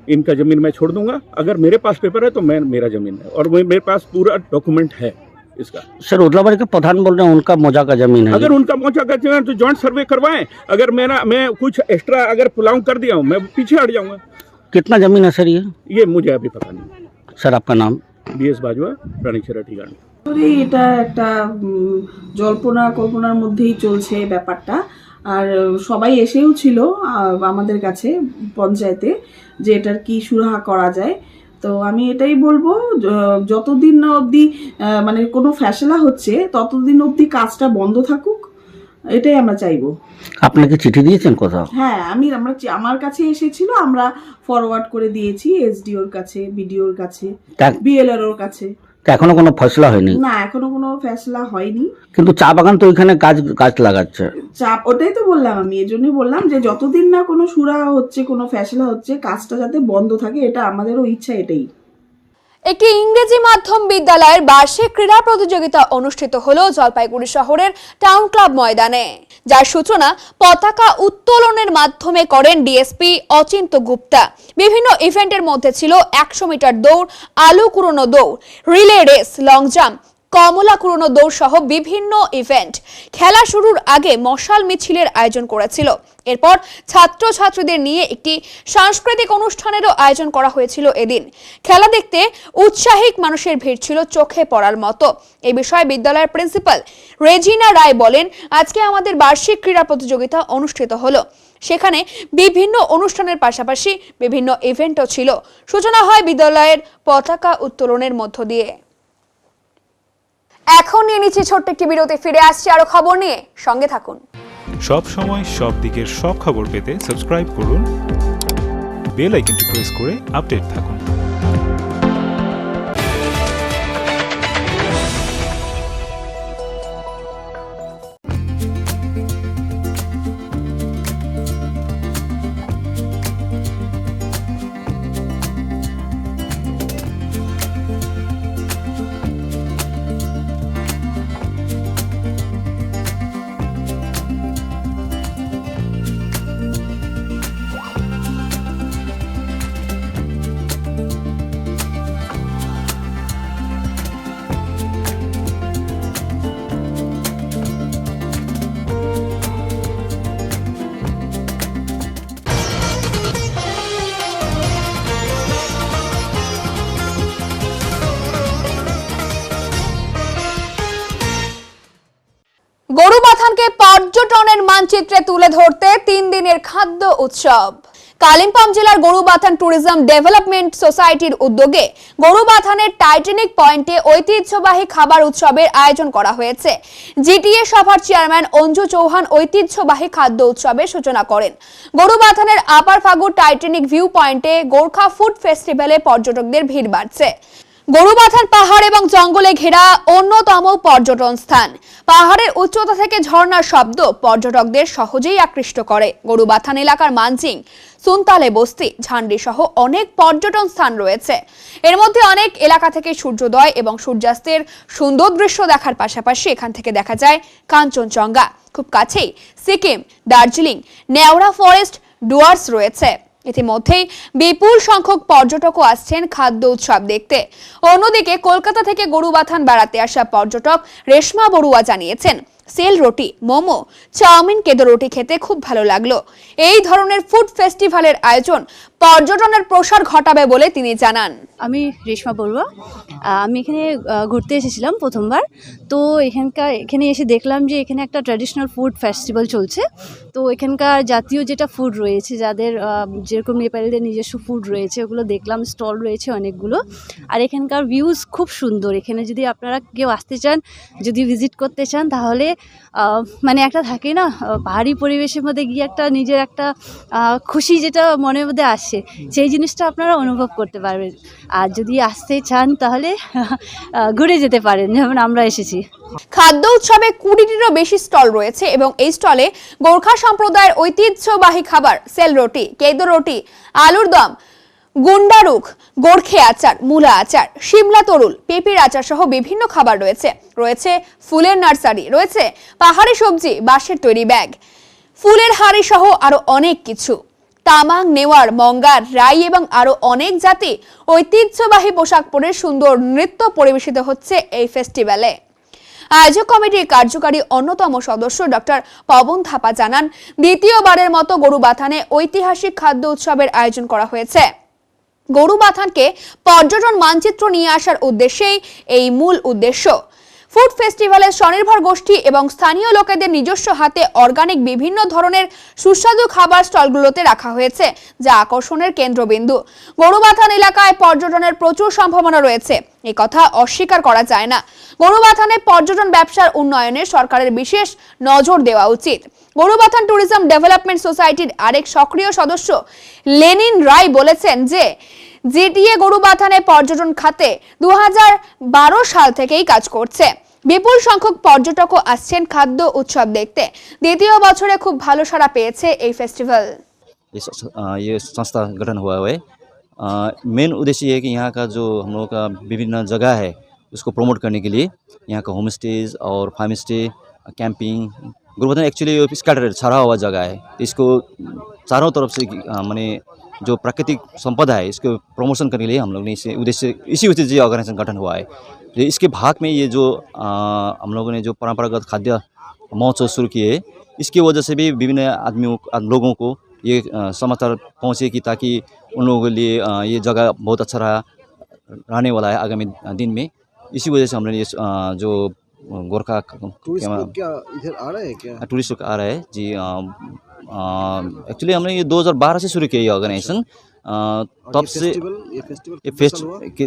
इनका ज़मीन मैं छोड़ दूंगा। अगर मेरे पास पेपर है तो मेरा ज़मीन है, और मेरे पास पूरा डॉक्यूमेंट है इसका। सर, ओदलाबाड़ी के प्रधान बोल रहे हैं उनका मौजा का जमीन है। अगर उनका मौजा का जमीन तो जॉइंट सर्वे करवाएं। अगर मैं कुछ एक्स्ट्रा अगर पुलाव कर दिया हूँ, मैं पीछे हट जाऊंगा। कितना जमीन है सर ये मुझे अभी पता नहीं। सर, आपका नाम? BS বাজুয়া, রানীচেরা ঠিকানা। এটা একটা জল্পনা কল্পনার মধ্যেই চলছে ব্যাপারটা। আর সবাই এসেও ছিল আমাদের কাছে পঞ্চায়েতে যে এটার কি সুরাহা করা যায়। তো আমি এটাই বলবো, যতদিন না অবধি মানে কোনো ফ্যাসলা হচ্ছে ততদিন অবধি কাজটা বন্ধ থাকুক, এটাই আমরা চাইবো। আপনাকে চিঠি দিয়েছেন কোথাও? হ্যাঁ, আমার কাছে এসেছিল, আমরা ফরওয়ার্ড করে দিয়েছি এসডিওর কাছে, বিডিওর কাছে, বিএলআরওর কাছে। এখনো কোনো ফয়সলা হয়নি? না, এখনো কোনো ফয়সলা হয়নি। কিন্তু চা বাগান তো ওইখানে গাছ লাগাচ্ছে। ওটাই তো বললাম, আমি এজন্যই বললাম যে যতদিন না কোনো সুরাহা হচ্ছে, কোনো ফয়সলা হচ্ছে, কাজটা যাতে বন্ধ থাকে, এটা আমাদেরও ইচ্ছা এটাই। একটি ইংরেজি মাধ্যম বিদ্যালয়ের বার্ষিক ক্রীড়া প্রতিযোগিতা অনুষ্ঠিত হলো জলপাইগুড়ি শহরের টাউন ক্লাব ময়দানে, যার সূচনা পতাকা উত্তোলনের মাধ্যমে করেন ডিএসপি অচিন্ত গুপ্তা। বিভিন্ন ইভেন্টের মধ্যে ছিল 100 মিটার দৌড়, আলু কুড়োনো দৌড়, রিলে রেস, লং জাম্প, কমলা কুড়োনো দৌড় সহ বিভিন্ন ইভেন্ট। খেলা শুরুর আগে মশাল মিছিলের আয়োজন করেছিল। এরপর ছাত্রছাত্রীদের নিয়ে একটি সাংস্কৃতিক অনুষ্ঠানেরও আয়োজন করা হয়েছিল এদিন। খেলা দেখতে উৎসাহী মানুষের ভিড় ছিল চোখে পড়ার মতো। এই বিষয়ে বিদ্যালয়ের প্রিন্সিপাল রেজিনা রায় বলেন, আজকে আমাদের বার্ষিক ক্রীড়া প্রতিযোগিতা অনুষ্ঠিত হলো। সেখানে বিভিন্ন অনুষ্ঠানের পাশাপাশি বিভিন্ন ইভেন্টও ছিল। সূচনা হয় বিদ্যালয়ের পতাকা উত্তোলনের মধ্য দিয়ে। এখন নিয়ে নিচ্ছি ছোট্ট একটি বিরতি, ফিরে আসছি আরো খবর নিয়ে, সঙ্গে থাকুন। সব সময় সব দিকের সব খবর পেতে সাবস্ক্রাইব করুন, বেল আইকনটি প্রেস করে আপডেট থাকুন। গরুবাথানকে পর্যটনের মানচিত্রে তুলে ধরতে 3 দিনের খাদ্য উৎসব। কালিম্পং জেলার গরুবাথান ট্যুরিজম ডেভেলপমেন্ট সোসাইটির উদ্যোগে গরুবাথানের টাইটানিক পয়েন্টে ঐতিহ্যবাহী খাবার উৎসবের আয়োজন করা হয়েছে। জিটিএ সভার চেয়ারম্যান অঞ্জু চৌহান ঐতিহ্যবাহী খাদ্য উৎসবের সূচনা করেন। গরুবাথানের আপার ফাগু টাইটানিক ভিউ পয়েন্টে গোর্খা ফুড ফেস্টিভ্যালে পর্যটকদের ভিড় বাড়ছে। গরুবাথান পাহাড় এবং জঙ্গলে ঘেরা অন্যতম পর্যটন স্থান। পাহাড়ের উচ্চতা থেকে ঝর্ণার শব্দ পর্যটকদের সহজেই আকৃষ্ট করে। গরুবাথান এলাকার মানচিং, সুনতালে বস্তি, ঝান্ডি সহ অনেক পর্যটন স্থান রয়েছে। এর মধ্যে অনেক এলাকা থেকে সূর্যোদয় এবং সূর্যাস্তের সুন্দর দৃশ্য দেখার পাশাপাশি এখান থেকে দেখা যায় কাঞ্চনজঙ্ঘা। খুব কাছেই সিকিম, দার্জিলিং, নেওড়া ফরেস্ট ডুয়ার্স রয়েছে। ইতিমধ্যেই বিপুল সংখ্যক পর্যটকও আসছেন খাদ্য উৎসব দেখতে। অন্যদিকে কলকাতা থেকে গরুবাথান বেড়াতে আসা পর্যটক রেশমা বড়ুয়া জানিয়েছেন, সেল রুটি, মোমো, চাউমিন, কেদো রুটি খেতে খুব ভালো লাগলো। এই ধরনের ফুড ফেস্টিভ্যালের আয়োজন পর্যটনের প্রসার ঘটাবে বলে তিনি জানান। আমি রেশমা বড়ুয়া, আমি এখানে ঘুরতে এসেছিলাম প্রথমবার। তো এখানে এসে দেখলাম যে এখানে একটা ট্র্যাডিশনাল ফুড ফেস্টিভ্যাল চলছে। তো এখানকার জাতীয় যেটা ফুড রয়েছে, যাদের যেরকম নেপালিদের নিজস্ব ফুড রয়েছে, ওগুলো দেখলাম, স্টল রয়েছে অনেকগুলো। আর এখানকার ভিউজ খুব সুন্দর। এখানে যদি আপনারা কেউ আসতে চান, যদি ভিজিট করতে চান, তাহলে মানে একটা থাকে না, পাহাড়ি পরিবেশের মধ্যে গিয়ে একটা নিজের একটা খুশি যেটা মনের মধ্যে আসে, সেই জিনিসটা আপনারা অনুভব করতে পারবেন। আর যদি আসতে চান তাহলে ঘুরে যেতে পারেন, যেমন আমরা এসেছি। খাদ্য উৎসবে 20টিরও বেশি স্টল রয়েছে এবং এই স্টলে গোর্খা সম্প্রদায়ের ঐতিহ্যবাহী খাবার সেল রুটি, কেদো রুটি, আলুর দম, গুন্ডারুখ, গোর্খে আচার, মূলা আচার, শিমলা তরুল, পেঁপের আচার সহ বিভিন্ন খাবার রয়েছে ফুলের নার্সারি, রয়েছে পাহাড়ি সবজি, বাঁশের তৈরি ব্যাগ, ফুলের হাড়ি সহ আরো অনেক কিছু। তামাং, নেওয়ার, মঙ্গার, রাই এবং আরো অনেক জাতি ঐতিহ্যবাহী পোশাক পরে সুন্দর নৃত্য পরিবেশিত হচ্ছে এই ফেস্টিভ্যালে। আয়োজক কমিটির কার্যকারী অন্যতম সদস্য ডক্টর পবন থাপা জানান, দ্বিতীয়বারের মতো গরুবাথানে ঐতিহাসিক খাদ্য উৎসবের আয়োজন করা হয়েছে। গরুবাথানকে পর্যটন মানচিত্র নিয়ে আসার উদ্দেশ্যেই এই মূল উদ্দেশ্য। ফুড ফেস্টিভ্যালে স্বনির্ভর গোষ্ঠী এবং স্থানীয় লোকেদের নিজস্ব হাতে অর্গানিক বিভিন্ন ধরনের সুস্বাদু খাবার স্টলগুলোতে রাখা হয়েছে, যা আকর্ষণের কেন্দ্রবিন্দু। গরুবাথান এলাকায় পর্যটনের প্রচুর সম্ভাবনা রয়েছে, এই কথা অস্বীকার করা যায় না। গরুবাথানে পর্যটন ব্যবসার উন্নয়নে সরকারের বিশেষ নজর দেওয়া উচিত। গরুবাথান ট্যুরিজম ডেভেলপমেন্ট সোসাইটির আরেক সক্রিয় সদস্য লেনিন রায় বলেছেন যে জিটিএ গরুবাথানে পর্যটন খাতে 2012 সাল থেকেই কাজ করছে। বিপুল সংখ্যক পর্যটকও আসছেন খাদ্য উৎসব দেখতে। দ্বিতীয় বছরে খুব ভালো সাড়া পেয়েছে এই ফেস্টিভ্যাল। ये संस्था गठन हुआ है। मेन उद्देश्य ये है कि यहाँ का जो हम लोगों का विभिन्न जगह है उसको प्रमोट करने के लिए यहाँ का होम स्टेज और farm stay, camping, Garbuthan actually scattered छड़ा हुआ जगह है। इसको चारों तरफ से माने जो प्राकृतिक संपदा है इसको प्रमोशन करने के लिए हम लोग ने इसी उद्देश्य से ऑर्गेनाइजेशन गठन हुआ है। तो इसके भाग में ये जो हम लोगों ने जो परंपरागत खाद्य महोत्सव शुरू किए, इसकी वजह से भी विभिन्न लोगों को ये समाचार पहुँचे कि ताकि उन लोगों के लिए ये जगह बहुत अच्छा रहने वाला है आगामी दिन में। इसी वजह से हमने ये जो गोरखा क्या इधर आ रहा है क्या? टूरिस्ट आ रहा है जी। एक्चुअली हमने ये 2012 से शुरू किया ये ऑर्गेनाइजेशन। तब से ये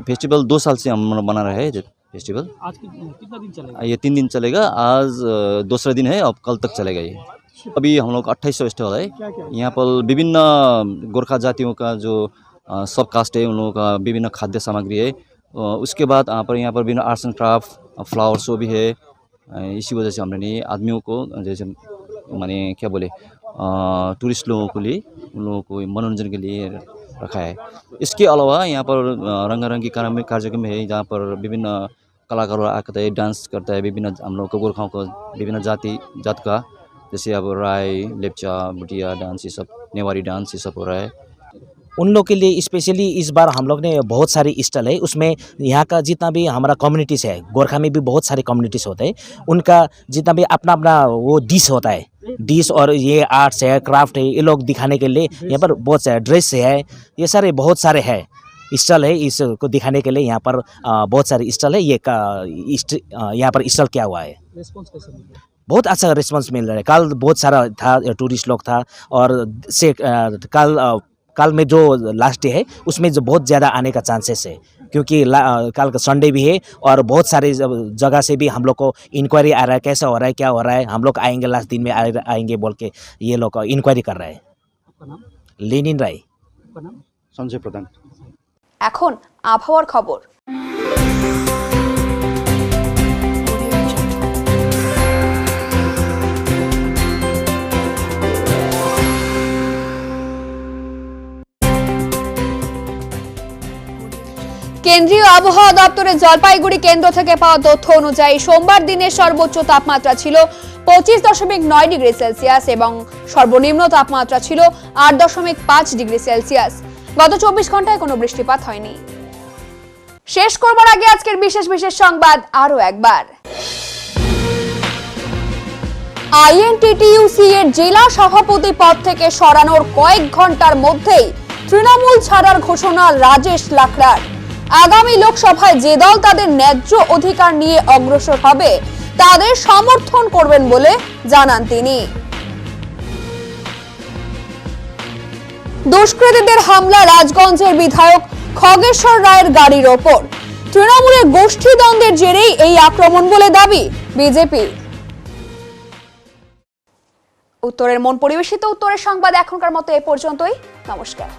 फेस्टिवल 2 साल से हम बना रहे हैं फेस्टिवल। आज कितना दिन चलेगा? ये 3 दिन चलेगा। आज दूसरा दिन है, अब कल तक चलेगा ये। अभी हम लोग 2800 स्टॉल है। यहाँ पर विभिन्न गोरखा जातियों का जो सब कास्ट है उन लोगों का विभिन्न खाद्य सामग्री है। उसके बाद यहाँ पर विभिन्न arts and craft, flower show भी है। इसी वजह से हमने आदमियों को जैसे माने क्या बोले टूरिस्ट लोगों के लिए, उन लोगों को मनोरंजन के लिए रखा है। इसके अलावा यहाँ पर रंगारंगी कार्यक्रम है, जहाँ पर विभिन्न कलाकारों आते हैं, डांस करता है विभिन्न हम लोग को गोरखाओं को विभिन्न जात का, जैसे अब राय, लेपचा, भुटिया डांस, ये सब नेवारी डांस ये सब हो रहा है। उन लोग के लिए स्पेशली इस बार हम लोग ने बहुत सारी स्टॉल है। उसमें यहाँ का जितना भी हमारा कम्युनिटीज़ है, गोरखा में भी बहुत सारे कम्युनिटीज़ होते हैं, उनका जितना भी अपना अपना वो डिश होता है, डिश और ये आर्ट्स है, क्राफ्ट है, ये लोग दिखाने के लिए यहाँ पर बहुत सारे ड्रेस है, ये सारे बहुत सारे है स्टॉल है। इसको दिखाने के लिए यहाँ पर बहुत सारे स्टॉल है। यहाँ पर स्टॉल किया हुआ है। बहुत अच्छा रिस्पांस मिल रहा है। कल बहुत सारा था टूरिस्ट लोग था और से कल में जो लास्ट डे है उसमें जो बहुत ज़्यादा आने का चांसेस है, क्योंकि कल का संडे भी है और बहुत सारे जगह से भी हम लोग को इंक्वायरी आ रहा है, कैसा हो रहा है, क्या हो रहा है, हम लोग आएंगे लास्ट दिन में आएंगे बोल के ये लोग इंक्वायरी कर रहे हैं। लेनिन राय। संजय प्रधान। এখন আবহাওয়ার খবর। কেন্দ্রীয় আবহাওয়া দপ্তরের জলপাইগুড়ি কেন্দ্র থেকে পাওয়া তথ্য অনুযায়ী সোমবার দিনের সর্বোচ্চ তাপমাত্রা ছিল 25.9 ডিগ্রি সেলসিয়াস এবং সর্বনিম্ন তাপমাত্রা ছিল 8.5 ডিগ্রি সেলসিয়াস। গত 24 ঘন্টায় কোনো বৃষ্টিপাত হয়নি। শেষ করবার আগে আজকের বিশেষ বিশেষ সংবাদ আরো একবার। আইএনটিটিইউসি এর জেলা সভাপতি পদ থেকে সরানোর কয়েক ঘন্টার মধ্যেই তৃণমূল ছাড়ার ঘোষণা রাজেশ লাখড়ার। আগামী লোকসভায় যে দল তাদের ন্যায্য অধিকার নিয়ে অগ্রসর হবে তাদের সমর্থন করবেন বলে জানান তিনি। দুষ্কৃতীদের হামলা রাজগঞ্জের বিধায়ক খগেশ্বর রায়ের গাড়ির ওপর। তৃণমূলের গোষ্ঠীদ্বন্দ্বের জেরেই এই আক্রমণ বলে দাবি বিজেপি। উত্তরের মন পরিবেশিত উত্তরের সংবাদ এখনকার মতো এ পর্যন্তই। নমস্কার।